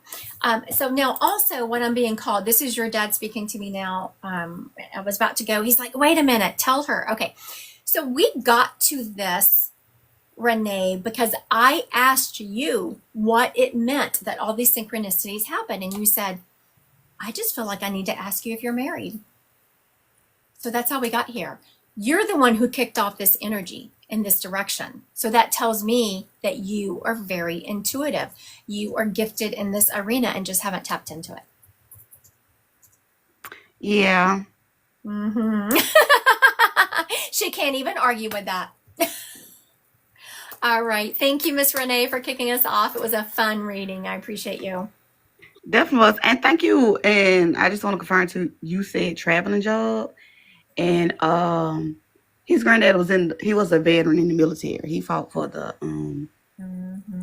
So now also when I'm being called, this is your dad speaking to me now. I was about to go. He's like, wait a minute, tell her. Okay. So we got to this, Renee, because I asked you what it meant that all these synchronicities happen. And you said, I just feel like I need to ask you if you're married. So that's how we got here. You're the one who kicked off this energy in this direction. So that tells me that you are very intuitive. You are gifted in this arena and just haven't tapped into it. Yeah. Mm-hmm. She can't even argue with that. All right. Thank you, Miss Renee, for kicking us off. It was a fun reading. I appreciate you. Definitely was. And thank you. And I just want to confirm too, you said traveling job. And his granddad he was a veteran in the military. He fought for the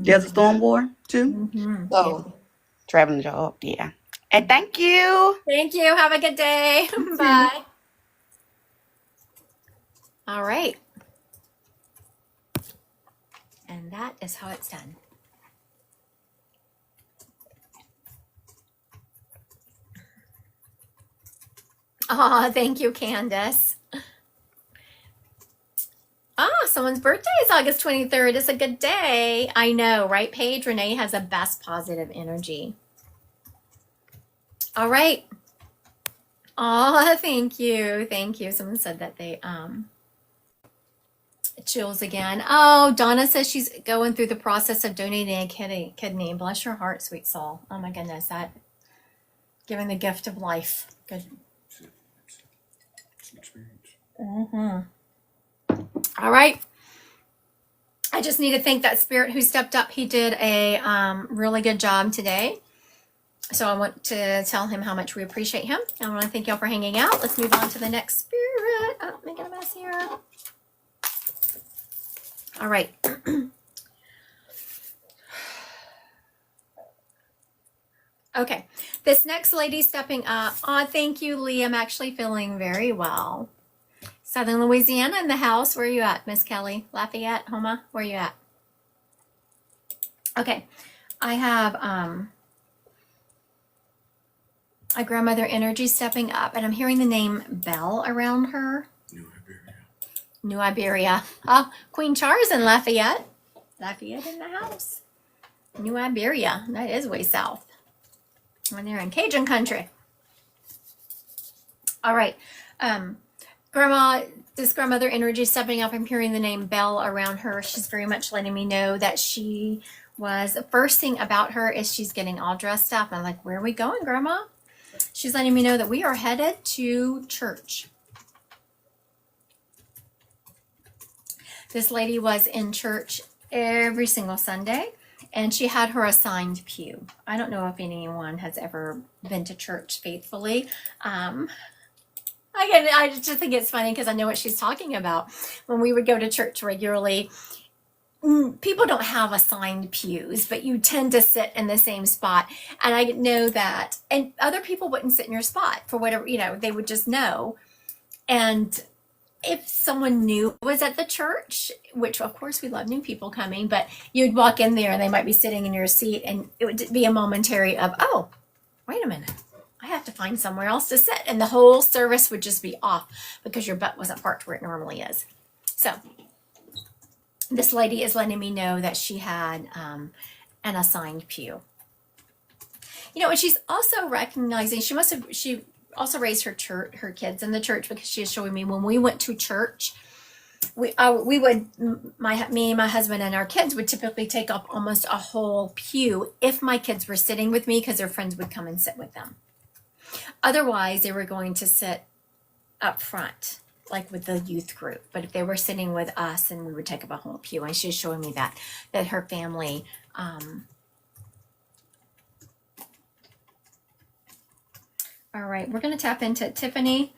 Desert Mm-hmm. Storm War too. Mm-hmm. Yeah. So traveling job, yeah. And thank you. Thank you. Have a good day. You too. Bye. All right. And that is how it's done. Oh, thank you, Candace. Someone's birthday is August 23rd. It's a good day. I know, right, Paige? Renee has the best positive energy. All right. Oh, thank you. Thank you. Someone said that they chills again. Oh, Donna says she's going through the process of donating a kidney. Bless your heart, sweet soul. Oh my goodness, that giving the gift of life. Good. It's an experience. Mm-hmm. All right. I just need to thank that spirit who stepped up. He did a really good job today. So I want to tell him how much we appreciate him. I want to thank y'all for hanging out. Let's move on to the next spirit. Oh, making a mess here. All right. Okay. This next lady stepping up. Oh, thank you, Lee. I'm actually feeling very well. Southern Louisiana in the house. Where are you at, Miss Kelly? Lafayette, Homa? Where are you at? Okay. I have a grandmother energy stepping up, and I'm hearing the name Belle around her. New Iberia. New Iberia. Oh, Queen Char's in Lafayette. Lafayette in the house. New Iberia. That is way south. When they're in Cajun country. All right. Grandma, this grandmother energy stepping up. I'm hearing the name Belle around her. She's very much letting me know that she was, the first thing about her is she's getting all dressed up. I'm like, where are we going, Grandma? She's letting me know that we are headed to church. This lady was in church every single Sunday, and she had her assigned pew. I don't know if anyone has ever been to church faithfully. I just think it's funny because I know what she's talking about. When we would go to church regularly, people don't have assigned pews, but you tend to sit in the same spot. And I know that, and other people wouldn't sit in your spot for whatever, they would just know. And if someone new was at the church, which of course we love new people coming, but you'd walk in there and they might be sitting in your seat, and it would be a momentary of, oh, wait a minute. I have to find somewhere else to sit. And the whole service would just be off because your butt wasn't parked where it normally is. So this lady is letting me know that she had an assigned pew. And she's also recognizing, she also raised her kids in the church, because she is showing me when we went to church, me, my husband, and our kids would typically take up almost a whole pew if my kids were sitting with me, because their friends would come and sit with them. Otherwise, they were going to sit up front, like with the youth group. But if they were sitting with us, and we would take up a whole pew. And she's showing me that her family. All right, we're going to tap into Tiffany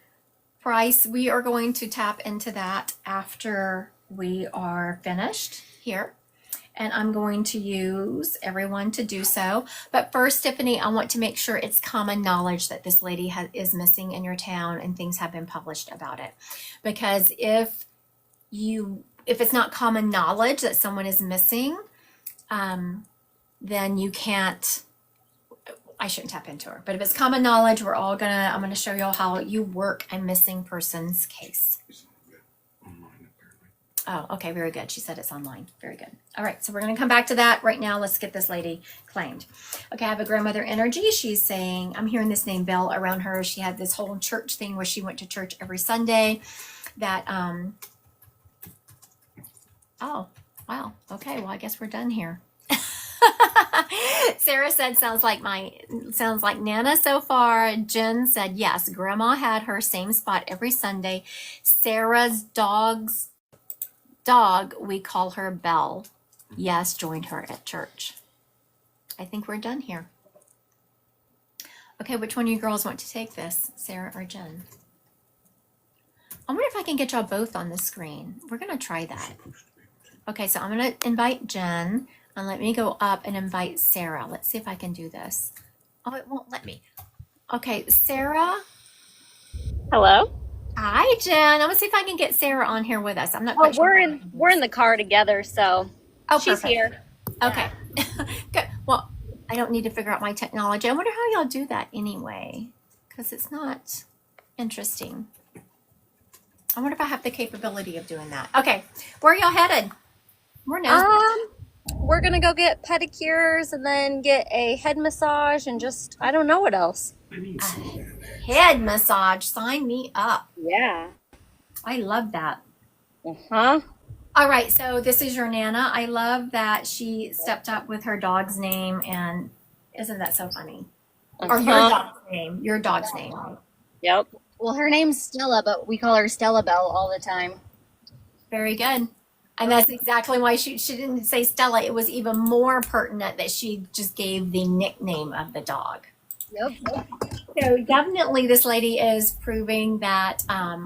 Price. We are going to tap into that after we are finished here. And I'm going to use everyone to do so. But first, Tiffany, I want to make sure it's common knowledge that this lady is missing in your town, and things have been published about it. Because if it's not common knowledge that someone is missing, then you can't, I shouldn't tap into her. But if it's common knowledge, I'm gonna show y'all how you work a missing person's case. It's online apparently. Oh, okay, very good. She said it's online. Very good. All right, so we're going to come back to that right now. Let's get this lady claimed. Okay, I have a grandmother energy. She's saying, I'm hearing this name Belle around her. She had this whole church thing where she went to church every Sunday. That, oh, wow. Okay, well, I guess we're done here. Sarah said sounds like Nana so far. Jen said yes, Grandma had her same spot every Sunday. Sarah's dog, we call her Belle. Yes, joined her at church. I think we're done here. Okay, which one of you girls want to take this, Sarah or Jen? I wonder if I can get y'all both on the screen. We're gonna try that. Okay, so I'm gonna invite Jen and let me go up and invite Sarah. Let's see if I can do this. Oh, it won't let me. Okay, Sarah. Hello. Hi, Jen. I'm gonna see if I can get Sarah on here with us. I'm not Oh, quite sure. we're in the car together, so Oh, she's perfect. here. Okay. Good. Well, I don't need to figure out my technology. I wonder how y'all do that anyway, because it's not interesting. I wonder if I have the capability of doing that. Okay, where are y'all headed? We're now. We're gonna go get pedicures and then get a head massage and just I don't know what else. Head massage. Sign me up. Yeah. I love that. Uh-huh. All right, so this is your Nana. I love that she stepped up with her dog's name, and isn't that so funny? Or your dog's name. Your dog's name. Yep. Well, her name's Stella, but we call her Stella Belle all the time. Very good. And that's exactly why she didn't say Stella. It was even more pertinent that she just gave the nickname of the dog. Yep. So definitely this lady is proving that,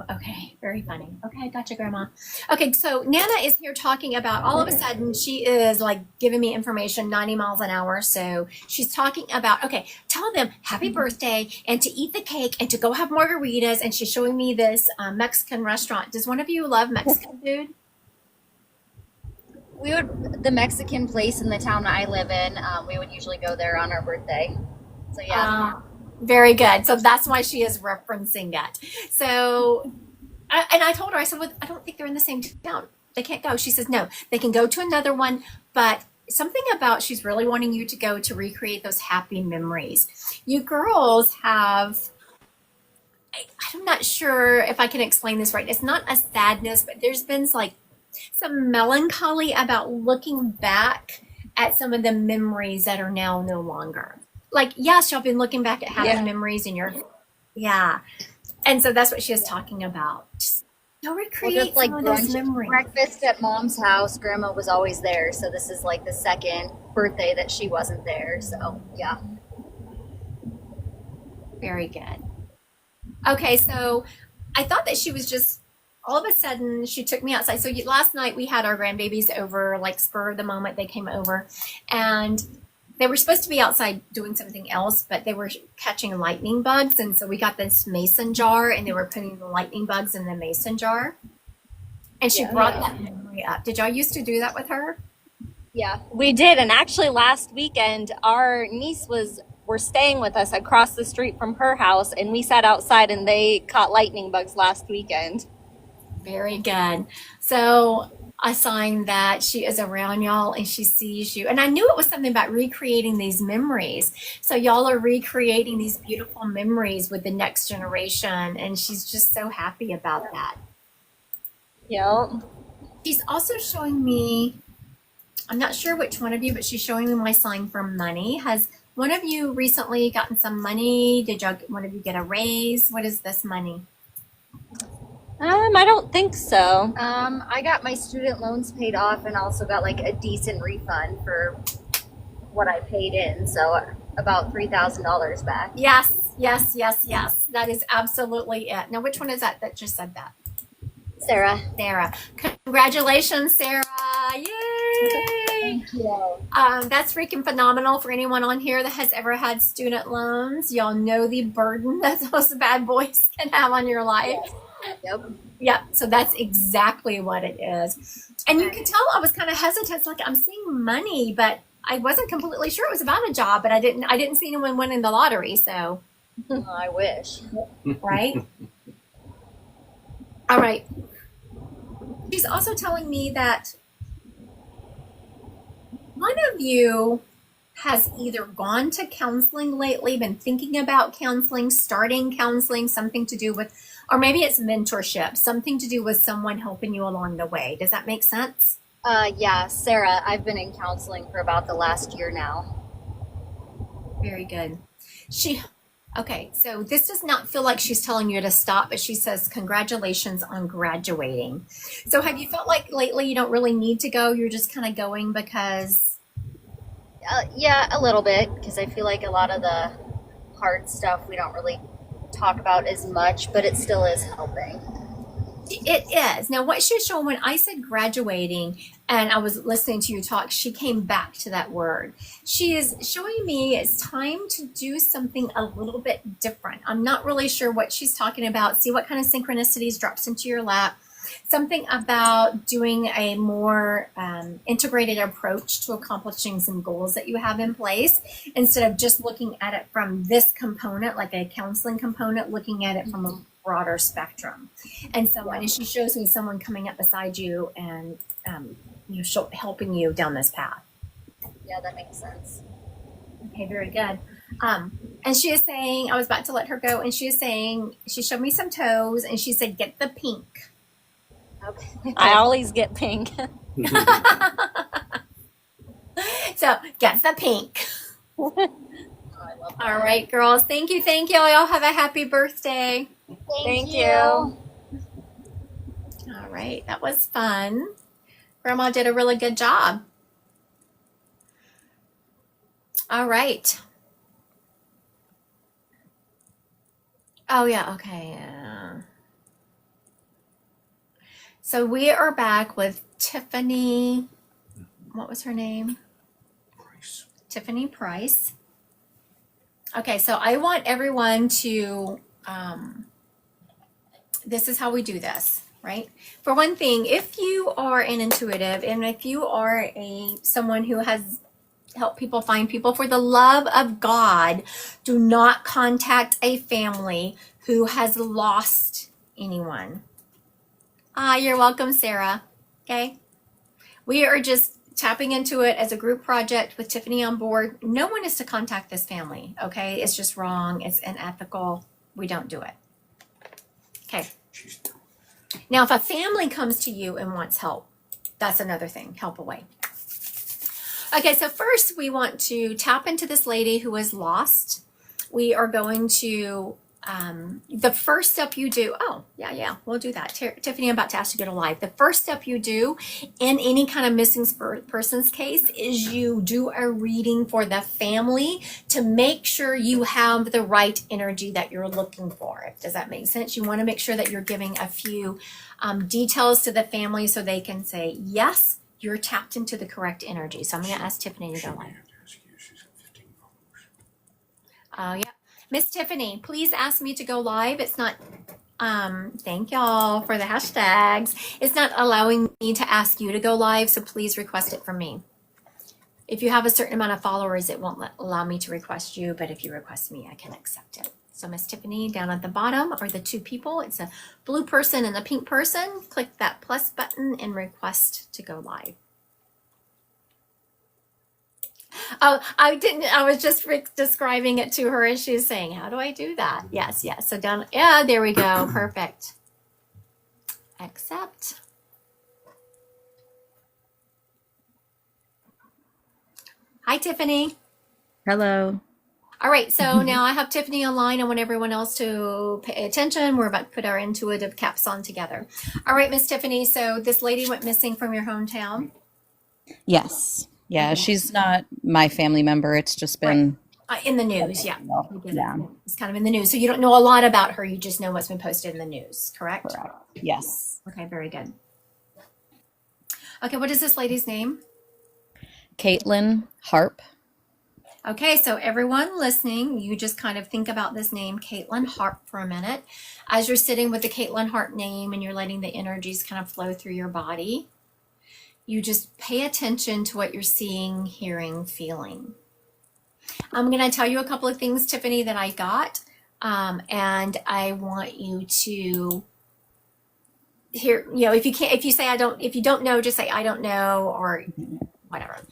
okay, very funny. Okay, I got you, Grandma. Okay, so Nana is here talking about, all of a sudden, she is like giving me information 90 miles an hour. So she's talking about, okay, tell them happy birthday and to eat the cake and to go have margaritas. And she's showing me this Mexican restaurant. Does one of you love Mexican food? The Mexican place in the town I live in, we would usually go there on our birthday. So yeah. Very good. So that's why she is referencing it. So, and I told her, I said, well, I don't think they're in the same town. They can't go. She says, no, they can go to another one, but something about she's really wanting you to go to recreate those happy memories. You girls have, I'm not sure if I can explain this right. It's not a sadness, but there's been like some melancholy about looking back at some of the memories that are now no longer. Like, yes, y'all been looking back at happy memories in your, and so that's what she is talking about. Just go recreate Well, just like some of those memories. breakfast at Mom's house, Grandma was always there. So this is like the second birthday that she wasn't there. So yeah. Very good. Okay, so I thought that she was just, all of a sudden, she took me outside. So last night we had our grandbabies over, like spur of the moment, they came over. And they were supposed to be outside doing something else, but they were catching lightning bugs. And so we got this mason jar, and they were putting the lightning bugs in the mason jar. And she brought that memory up. Did y'all used to do that with her? Yeah, we did. And actually last weekend, our niece were staying with us across the street from her house, and we sat outside and they caught lightning bugs last weekend. Very good. So a sign that she is around y'all and she sees you. And I knew it was something about recreating these memories. So y'all are recreating these beautiful memories with the next generation. And she's just so happy about that. Yep. She's also showing me, I'm not sure which one of you, but she's showing me my sign for money. Has one of you recently gotten some money? Did one of you get a raise? What is this money? I don't think so. I got my student loans paid off and also got like a decent refund for what I paid in. So about $3,000 back. Yes, yes, yes, yes. That is absolutely it. Now, which one is that just said that? Sarah. Sarah. Congratulations, Sarah. Yay! Thank you. That's freaking phenomenal for anyone on here that has ever had student loans. Y'all know the burden that those bad boys can have on your life. Yep. Yep. So that's exactly what it is. And you can tell I was kind of hesitant. It's like I'm seeing money, but I wasn't completely sure it was about a job, but I didn't see anyone winning the lottery. So, I wish. right. All right. She's also telling me that one of you has either gone to counseling lately, been thinking about counseling, starting counseling, something to do with, or maybe it's mentorship, something to do with someone helping you along the way. Does that make sense? Yeah, Sarah, I've been in counseling for about the last year now. Very good. Okay, so this does not feel like she's telling you to stop, but she says, congratulations on graduating. So have you felt like lately you don't really need to go? You're just kind of going because, Yeah, a little bit, because I feel like a lot of the hard stuff we don't really talk about as much, but it still is helping. it is. Now, what she was showing when I said graduating and I was listening to you talk, she came back to that word. She is showing me it's time to do something a little bit different. I'm not really sure what she's talking about. See what kind of synchronicities drops into your lap. Something about doing a more integrated approach to accomplishing some goals that you have in place instead of just looking at it from this component, like a counseling component, looking at it from a broader spectrum. And someone, and she shows me someone coming up beside you and helping you down this path. Yeah, that makes sense. Okay, very good. And she is saying, I was about to let her go, and she is saying, she showed me some toes, and she said, get the pink. Okay. I always get pink. So get the pink. Oh, I love that. All right, girls. Thank you. Thank you. Y'all have a happy birthday. Thank you. All right. That was fun. Grandma did a really good job. All right. Oh, yeah. Okay. So we are back with Tiffany. What was her name? Price. Tiffany Price. Okay, so I want everyone to, this is how we do this, right? For one thing, if you are an intuitive and if you are someone who has helped people find people, for the love of God, do not contact a family who has lost anyone. You're welcome, Sarah. Okay. We are just tapping into it as a group project with Tiffany on board. No one is to contact this family. Okay. It's just wrong. It's unethical. We don't do it. Okay. She's Now, if a family comes to you and wants help, that's another thing. Help away. Okay. So first we want to tap into this lady who is lost. We are going to the first step you do, we'll do that. Tiffany, I'm about to ask you to go live. The first step you do in any kind of missing person's case is you do a reading for the family to make sure you have the right energy that you're looking for. Does that make sense? You want to make sure that you're giving a few details to the family so they can say, yes, you're tapped into the correct energy. So I'm going to ask Tiffany to She go may live. have to ask you. She's got 15 followers. Yeah. Miss Tiffany, please ask me to go live. It's not, thank y'all for the hashtags. It's not allowing me to ask you to go live, so please request it from me. If you have a certain amount of followers, it won't allow me to request you, but if you request me, I can accept it. So Miss Tiffany, down at the bottom are the two people. It's a blue person and a pink person. Click that plus button and request to go live. Oh, I didn't. I was just describing it to her, and she was saying, "How do I do that?" Yes. So down. Yeah, there we go. Perfect. Accept. Hi, Tiffany. Hello. All right. So now I have Tiffany online. I want everyone else to pay attention. We're about to put our intuitive caps on together. All right, Miss Tiffany. So this lady went missing from your hometown. Yes. Yeah, she's not my family member. It's just been In the news. Yeah. We get it. Yeah, It's kind of in the news. So you don't know a lot about her. You just know what's been posted in the news, correct? correct. Yes. Okay, very good. Okay, what is this lady's name? Caitlin Harp. Okay, so everyone listening, you just kind of think about this name, Caitlin Harp, for a minute. As you're sitting with the Caitlin Harp name and you're letting the energies kind of flow through your body, you just pay attention to what you're seeing, hearing, feeling. I'm going to tell you a couple of things, Tiffany, that I got, and I want you to hear. If you don't know, just say I don't know or whatever.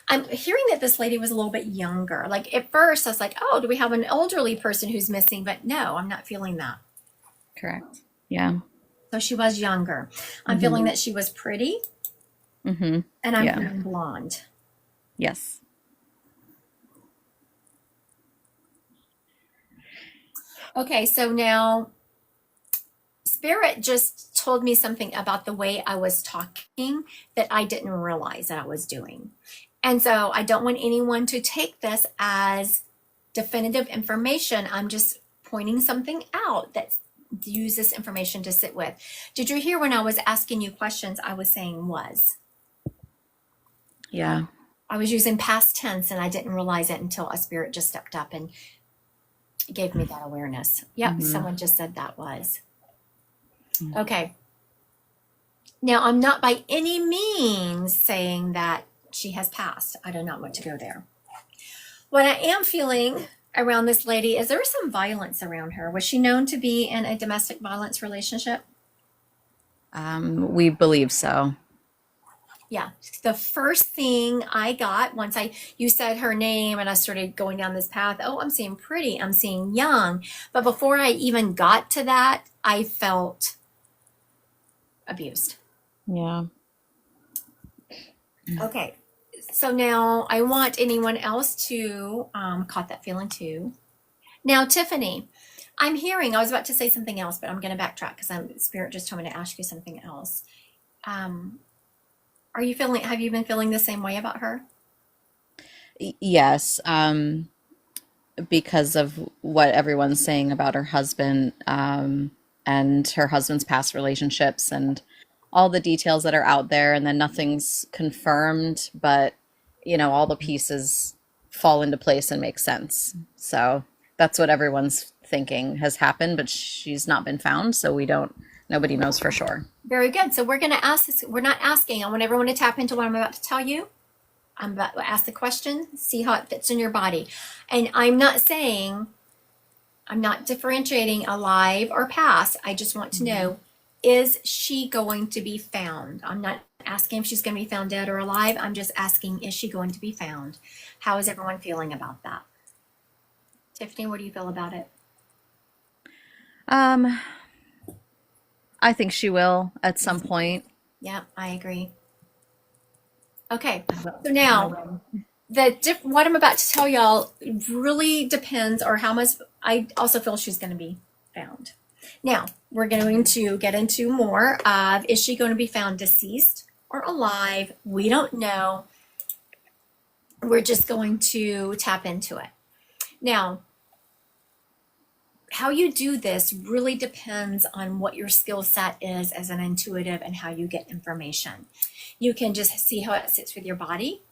I'm hearing that this lady was a little bit younger. Like at first, I was like, "Oh, do we have an elderly person who's missing?" But no, I'm not feeling that. Correct. Yeah. So she was younger. I'm feeling that she was pretty, Mm-hmm. and I'm Yeah. feeling blonde. Yes. Okay, so now Spirit just told me something about the way I was talking that I didn't realize that I was doing. And so I don't want anyone to take this as definitive information. I'm just pointing something out that use this information to sit with. Did you hear when I was asking you questions, I was saying was? Yeah. I was using past tense and I didn't realize it until a spirit just stepped up and gave me that awareness. Yep, someone just said that was. Okay. Now, I'm not by any means saying that she has passed. I do not want to go there. What I am feeling around this lady is there was some violence around her. Was she known to be in a domestic violence relationship? We believe so. Yeah. The first thing I got once you said her name and I started going down this path, oh, I'm seeing pretty, I'm seeing young. But before I even got to that, I felt abused. Yeah. Okay. So now I want anyone else to caught that feeling too. Now, Tiffany, I'm hearing, I was about to say something else, but I'm going to backtrack because Spirit just told me to ask you something else. Have you been feeling the same way about her? Yes. Because of what everyone's saying about her husband, and her husband's past relationships and all the details that are out there, and then nothing's confirmed, but all the pieces fall into place and make sense. So that's what everyone's thinking has happened, but she's not been found, so nobody knows for sure. Very good. So we're going to ask this. We're not asking. I want everyone to tap into what I'm about to tell you. I'm about to ask the question, see how it fits in your body. And I'm not differentiating alive or past. I just want to know, is she going to be found? I'm not asking if she's going to be found dead or alive. I'm just asking, is she going to be found? How is everyone feeling about that? Tiffany, what do you feel about it? I think she will at some point. Yeah, I agree. Okay, so now what I'm about to tell y'all really depends, or how much I also feel she's going to be found. Now, we're going to get into more of, is she going to be found deceased or alive? We don't know. We're just going to tap into it. Now, how you do this really depends on what your skill set is as an intuitive and how you get information. You can just see how it sits with your body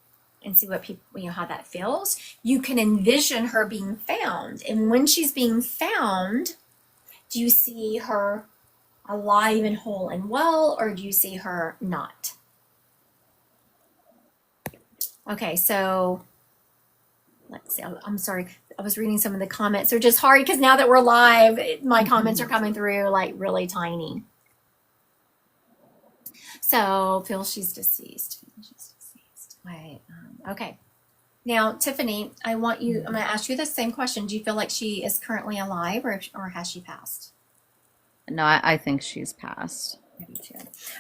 and see what people, how that feels. You can envision her being found. And when she's being found, do you see her alive and whole and well, or do you see her not? Okay, so let's see. I'm sorry. I was reading some of the comments. They're just hard because now that we're live, my comments are coming through like really tiny. So, she's deceased. Right. Okay. Now, Tiffany, I'm going to ask you the same question. Do you feel like she is currently alive, or has she passed? No, I think she's passed. Maybe too.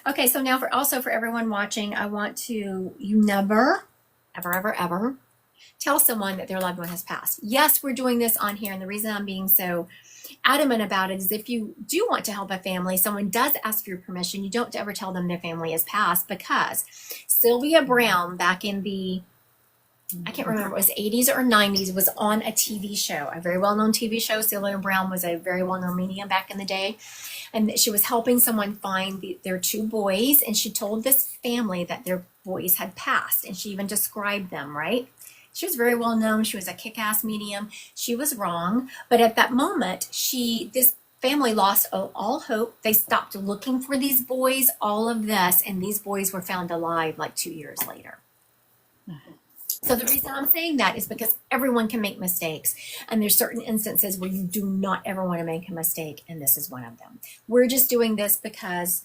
Okay, so now for everyone watching, I want you never, ever tell someone that their loved one has passed. Yes, we're doing this on here, and the reason I'm being so adamant about it is if you do want to help a family, someone does ask for your permission, you don't ever tell them their family has passed, because Sylvia Brown back in the, I can't remember, it was 80s or 90s, was on a TV show, a very well-known TV show. Sylvia Brown was a very well-known medium back in the day, and she was helping someone find their two boys, and she told this family that their boys had passed, and she even described them, right? She was very well known. She was a kick-ass medium. She was wrong. But at that moment, this family lost all hope. They stopped looking for these boys, all of this, and these boys were found alive like 2 years later. So the reason I'm saying that is because everyone can make mistakes. And there's certain instances where you do not ever want to make a mistake, and this is one of them. We're just doing this because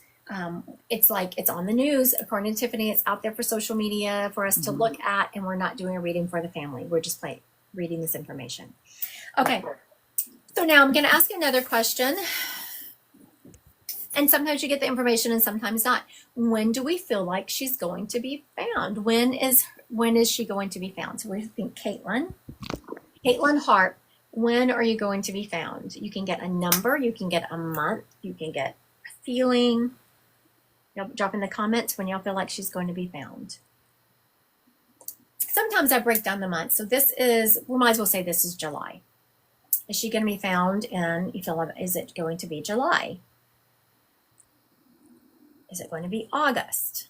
it's on the news. According to Tiffany, it's out there for social media for us to look at, and we're not doing a reading for the family. We're just reading this information. Okay, so now I'm going to ask another question, and sometimes you get the information and sometimes not. When do we feel like she's going to be found? When is she going to be found? So we think Caitlin Hart. When are you going to be found? You can get a number, you can get a month, you can get a feeling. Y'all drop in the comments when y'all feel like she's going to be found. Sometimes I break down the months. So this is, we might as well say this is July. Is she going to be found in, you feel like, is it going to be July? Is it going to be August?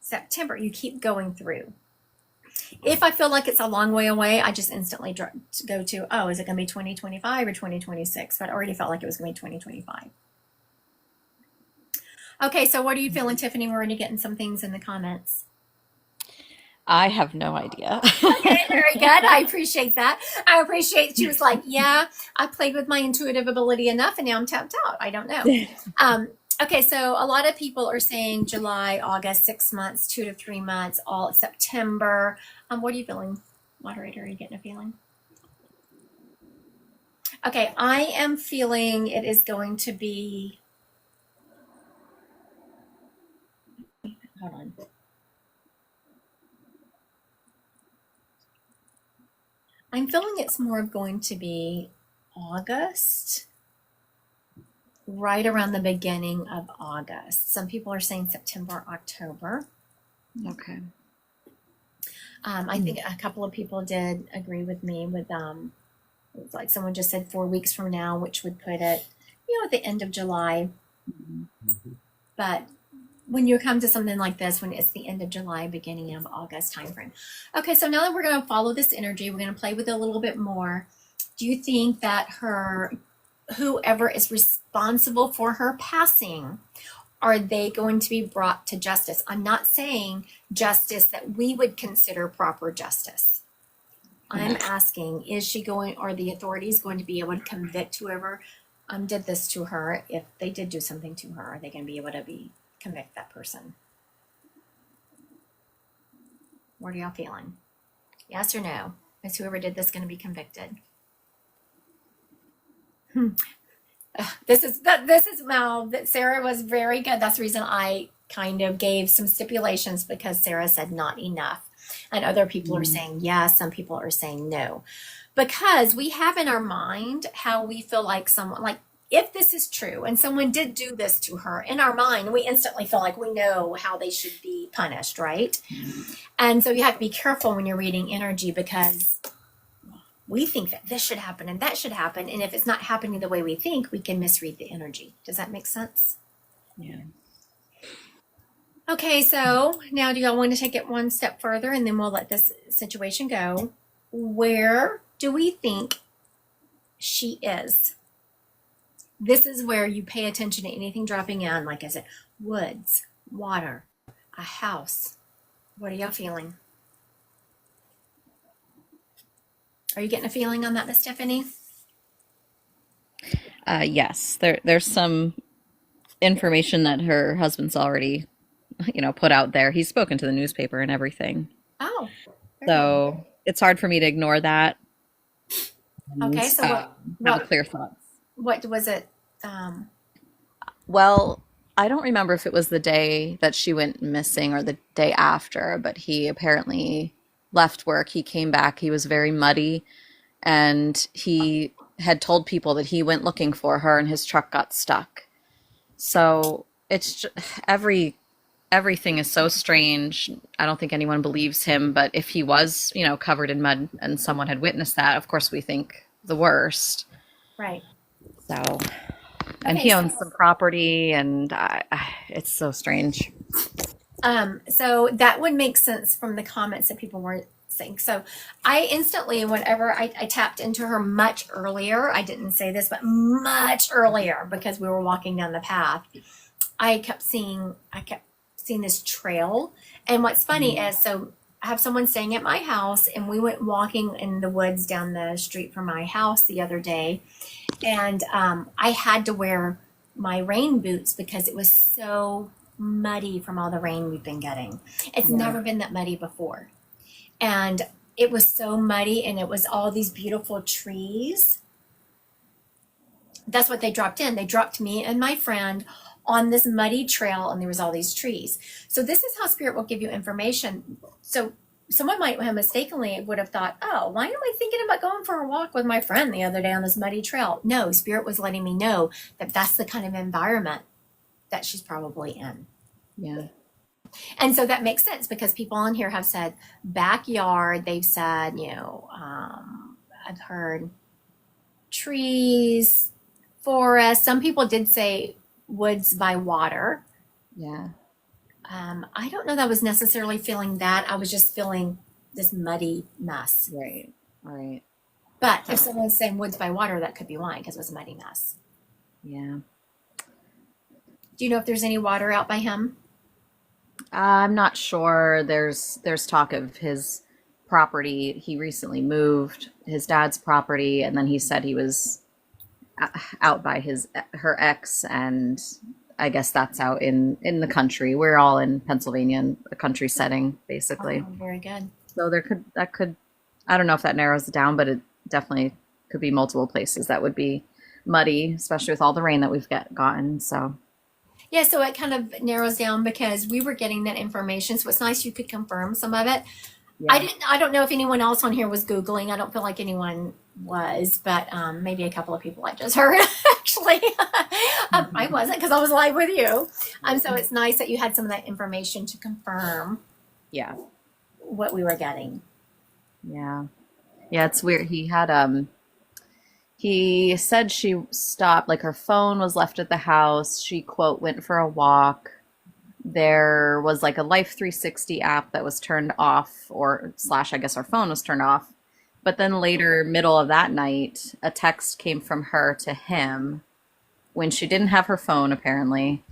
September? You keep going through. If I feel like it's a long way away, I just instantly go to, oh, is it going to be 2025 or 2026? But I already felt like it was going to be 2025. Okay, so what are you feeling, Tiffany? We're already getting some things in the comments. I have no idea. Okay, very good. I appreciate that. I appreciate she was like, yeah, I played with my intuitive ability enough and now I'm tapped out. I don't know. Okay, so a lot of people are saying July, August, 6 months, 2 to 3 months, all September. What are you feeling, moderator? Are you getting a feeling? Okay, I am feeling it is going to be, hold on. I'm feeling it's more going to be August, right around the beginning of August. Some people are saying September, October. Okay. I think a couple of people did agree with me with, it's like someone just said 4 weeks from now, which would put it, at the end of July. But when you come to something like this, when it's the end of July, beginning of August timeframe. Okay, so now that we're going to follow this energy, we're going to play with it a little bit more. Do you think that whoever is responsible for her passing, are they going to be brought to justice? I'm not saying justice that we would consider proper justice. I'm asking, are the authorities going to be able to convict whoever did this to her? If they did do something to her, are they going to be able to convict that person? What are y'all feeling? Yes or no? Is whoever did this going to be convicted? This is Mel. Sarah was very good. That's the reason I kind of gave some stipulations, because Sarah said not enough. And other people are saying yes. Some people are saying no. Because we have in our mind how we feel like someone, like if this is true and someone did do this to her, in our mind, we instantly feel like we know how they should be punished, right? And so you have to be careful when you're reading energy, because we think that this should happen and that should happen. And if it's not happening the way we think, we can misread the energy. Does that make sense? Yeah. Okay, so now do y'all want to take it one step further and then we'll let this situation go? Where do we think she is? This is where you pay attention to anything dropping in. Like I said, woods, water, a house. What are y'all feeling? Are you getting a feeling on that, Miss Stephanie? Yes, there's some information that her husband's already, put out there. He's spoken to the newspaper and everything. Oh. So it's hard for me to ignore that. Okay, so have a clear thoughts. What was it? Well, I don't remember if it was the day that she went missing or the day after, but he apparently left work. He came back. He was very muddy, and he had told people that he went looking for her and his truck got stuck. So it's just, everything is so strange. I don't think anyone believes him, but if he was, covered in mud and someone had witnessed that, of course we think the worst. Right. So, and he owns some property, and it's so strange. So that would make sense from the comments that people were saying. So I instantly, whenever I tapped into her much earlier, I didn't say this, but much earlier, because we were walking down the path, I kept seeing this trail. And what's funny is, so I have someone staying at my house, and we went walking in the woods down the street from my house the other day. And I had to wear my rain boots because it was so muddy from all the rain we've been getting. It's never been that muddy before. And it was so muddy, and it was all these beautiful trees. That's what they dropped in. They dropped me and my friend on this muddy trail, and there was all these trees. So this is how Spirit will give you information. So someone might have mistakenly would have thought, oh, why am I thinking about going for a walk with my friend the other day on this muddy trail? No, Spirit was letting me know that that's the kind of environment that she's probably in. Yeah. And so that makes sense because people on here have said backyard. They've said, I've heard trees, forest. Some people did say woods by water. Yeah. I don't know that I was necessarily feeling that. I was just feeling this muddy mess. Right. Right. But if someone's saying woods by water, that could be why, because it was a muddy mess. Yeah. Do you know if there's any water out by him? I'm not sure. There's talk of his property. He recently moved his dad's property, and then he said he was out by her ex, and I guess that's out in the country. We're all in Pennsylvania, in a country setting, basically. Oh, very good. So that could I don't know if that narrows it down, but it definitely could be multiple places that would be muddy, especially with all the rain that we've gotten. So Yeah, so it kind of narrows down because we were getting that information. So it's nice you could confirm some of it. yeah. I don't know if anyone else on here was Googling. I don't feel like anyone was, but maybe a couple of people I just heard actually. I wasn't because I was live with you. So it's nice that you had some of that information to confirm Yeah. what we were getting. Yeah. Yeah, it's weird. He said she stopped, like her phone was left at the house. She, quote, went for a walk. There was like a Life 360 app that was turned off, or slash, I guess her phone was turned off. But then later, middle of that night, a text came from her to him when she didn't have her phone, apparently.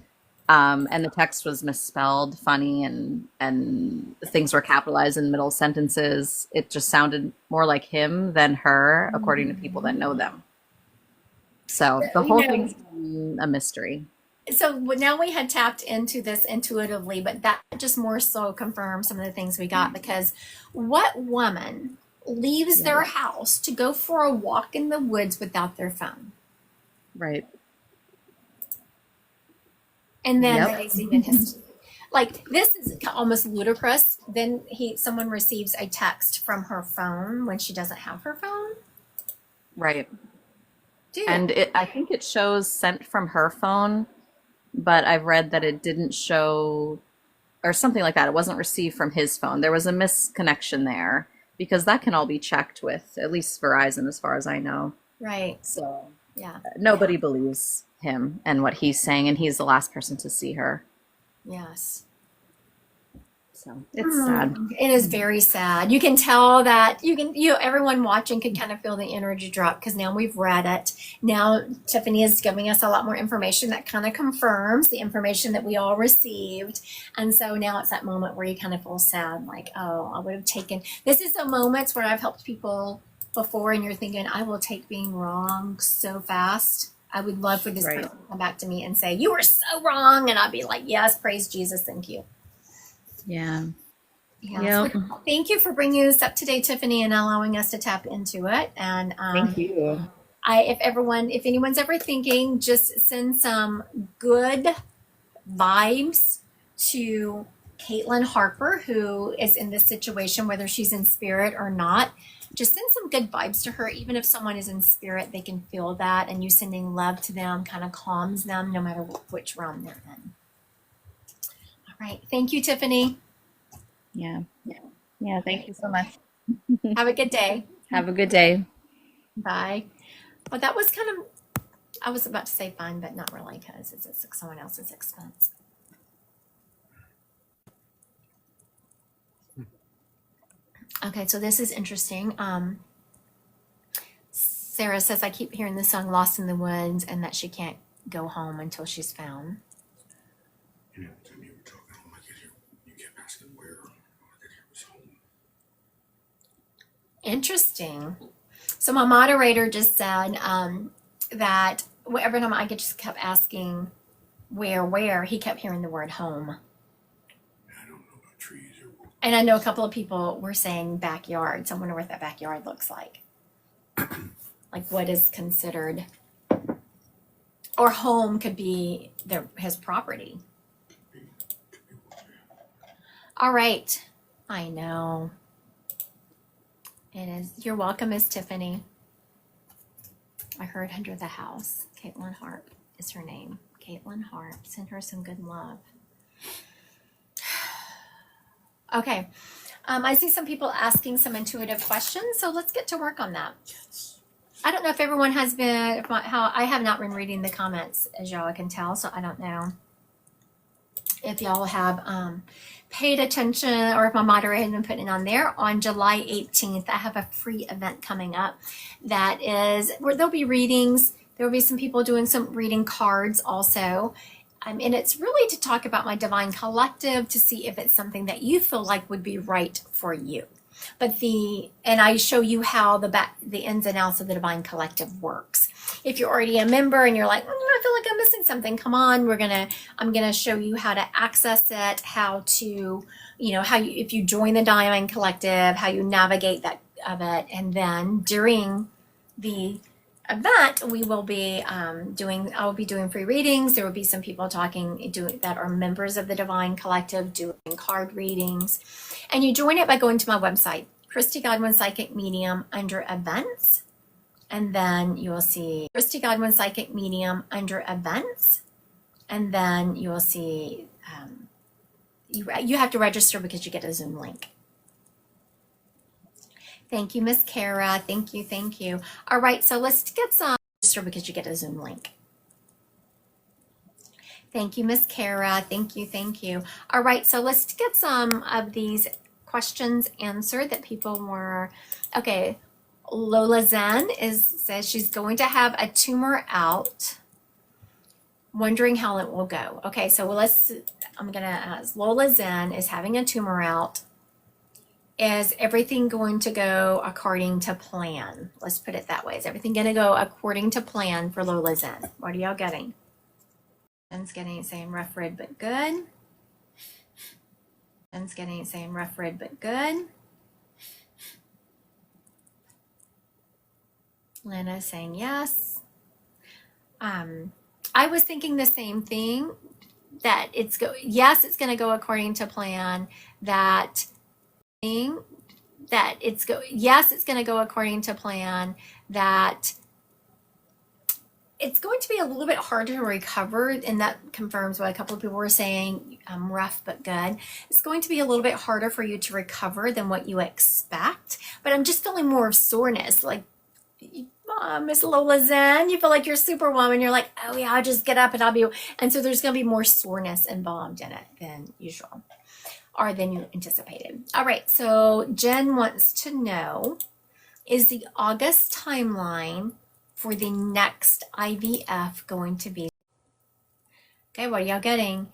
And the text was misspelled, funny, and things were capitalized in middle sentences. It just sounded more like him than her, according to people that know them. So the whole thing's a mystery. So now we had tapped into this intuitively, but that just more so confirmed some of the things we got because what woman leaves their house to go for a walk in the woods without their phone? Right. And then Yep. they see his like this is almost ludicrous. Then someone receives a text from her phone when she doesn't have her phone. Right. Dude. And I think it shows sent from her phone, but I've read that it didn't show, or something like that. It wasn't received from his phone. There was a misconnection there because that can all be checked with at least Verizon, as far as I know. Right. So Yeah. nobody believes him and what he's saying, and he's the last person to see her. Yes. So it's sad. It is very sad. You can tell that everyone watching could kind of feel the energy drop because now we've read it. Now Tiffany is giving us a lot more information that kind of confirms the information that we all received. And so now it's that moment where you kind of feel sad, like, oh, I would have taken, this is the moments where I've helped people before and you're thinking, I will take being wrong so fast. I would love for this Right. person to come back to me and say, you were so wrong. And I'd be like, yes, praise Jesus. Thank you. Yeah. Yeah. Yep. So thank you for bringing this up today, Tiffany, and allowing us to tap into it. And Thank you. if anyone's ever thinking, just send some good vibes to Caitlin Harper, who is in this situation, whether she's in spirit or not. Just send some good vibes to her. Even if someone is in spirit, they can feel that, and you sending love to them kind of calms them, no matter which realm they're in. All right. Thank you, Tiffany. Yeah. Yeah. Thank you so much. Have a good day. Have a good day. Bye. Well, that was kind of, I was about to say fun, but not really because it's at someone else's expense. Okay, so this is interesting. Sarah says, I keep hearing the song Lost in the Woods and that she can't go home until she's found. You know, time you were talking, when I get here, you kept asking where. When I get here, it was home. Interesting. So my moderator just said that every time I just kept asking where, he kept hearing the word home. I don't know about trees or what. And I know a couple of people were saying backyard. So I wonder what that backyard looks like. Like what is considered, or home could be his property. All right. I know. It is. You're welcome, Miss Tiffany. I heard under the house. Caitlin Harp is her name. Caitlin Harp. Send her some good love. Okay. I see some people asking some intuitive questions, so let's get to work on that. I don't know if everyone has been, how I have not been reading the comments, as y'all can tell, so I don't know if y'all have paid attention or if my moderator has been putting it on there. On July 18th, I have a free event coming up that is where there'll be readings. There will be some people doing some reading cards also. And it's really to talk about my Divine Collective to see if it's something that you feel like would be right for you. And I show you how the ins and outs of the Divine Collective works. If you're already a member and you're like, I feel like I'm missing something, come on, I'm gonna show you how to access it, how to, if you join the Divine Collective, how you navigate of it, and then during the event, we will be I will be doing free readings. There will be some people that are members of the Divine Collective doing card readings. And you join it by going to my website, Christy Godwin Psychic Medium, under events. And then you will see Christy Godwin Psychic Medium under events. And then you will see, you have to register because you get a Zoom link. Thank you, Miss Kara. Thank you, thank you. All right, so let's get some register because you get a Zoom link. Thank you, Miss Kara. Thank you, thank you. All right, so let's get some of these questions answered that people were. Okay, Lola Zen says she's going to have a tumor out. Wondering how it will go. Okay, so I'm gonna ask. Lola Zen is having a tumor out. Is everything going to go according to plan? Let's put it that way. Is everything going to go according to plan for Lola Zen? What are y'all getting? Jen's getting it saying rough red but good. Jen's getting it saying rough red but good. Lena's saying yes. I was thinking the same thing, that it's going to go according to plan, it's going to go according to plan, that it's going to be a little bit harder to recover, and that confirms what a couple of people were saying, rough but good. It's going to be a little bit harder for you to recover than what you expect, but I'm just feeling more of soreness, like, Miss Lola Zen, you feel like you're Superwoman. You're like, oh yeah, I'll just get up and so there's going to be more soreness involved in it than usual. Or than you anticipated. All right, so Jen wants to know, is the August timeline for the next IVF going to be? Okay, what are y'all getting?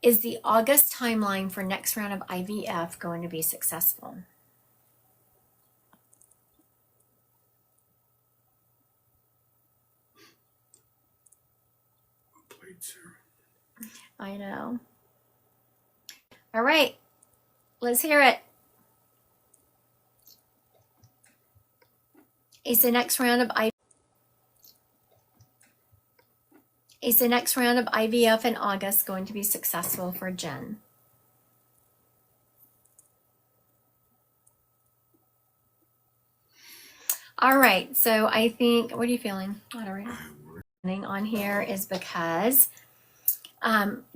Is the August timeline for next round of IVF going to be successful? Well played, Sarah. I know. All right, let's hear it. Is the next round of IVF in August going to be successful for Jen? All right, so I think, what are you feeling, moderator? On here is because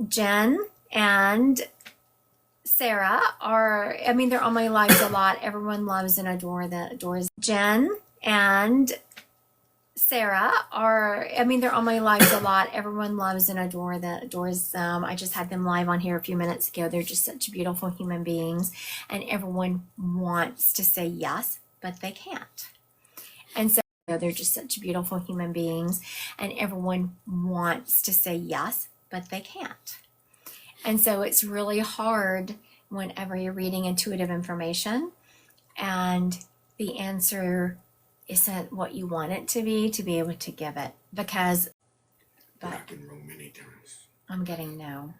Jen and Sarah they're on my lives a lot. Everyone loves and adores Jen and Sarah they're on my lives a lot. Everyone loves and adores them. I just had them live on here a few minutes ago. They're just such beautiful human beings, and everyone wants to say yes, but they can't. And so they're just such beautiful human beings, and everyone wants to say yes, but they can't. And so it's really hard whenever you're reading intuitive information and the answer isn't what you want it to be able to give it. Because, Rock and roll many times. I'm getting no.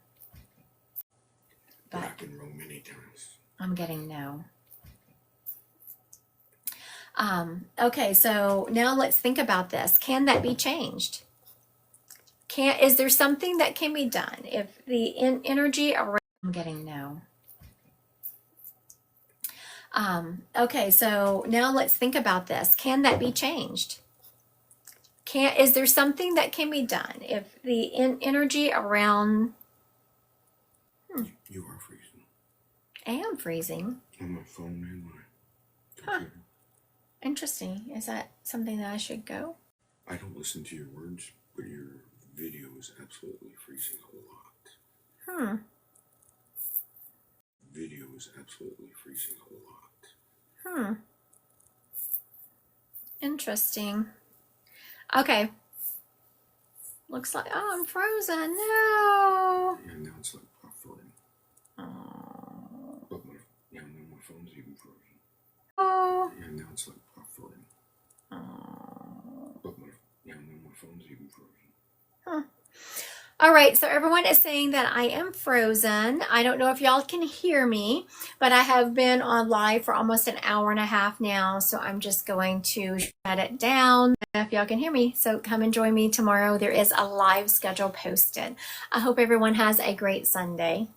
But Rock and roll many times. I'm getting no. Okay, so now let's think about this. Can that be changed? Is there something that can be done if the energy around? I'm getting no. Okay, so now let's think about this. Can that be changed? Is there something that can be done if the energy around? You are freezing. I am freezing. On my phone and my Huh. computer. Interesting. Is that something that I should go? I don't listen to your words, but your video is absolutely freezing a lot. Video is absolutely freezing a lot. Interesting. Okay. Looks like, oh, I'm frozen. No. And now it's like buffering. Oh. But now my phone's even frozen. Oh. And now it's like buffering. Oh. But now my phone's even frozen. Huh. All right, so everyone is saying that I am frozen. I don't know if y'all can hear me, but I have been on live for almost an hour and a half now, so I'm just going to shut it down if y'all can hear me. So come and join me tomorrow. There is a live schedule posted. I hope everyone has a great Sunday.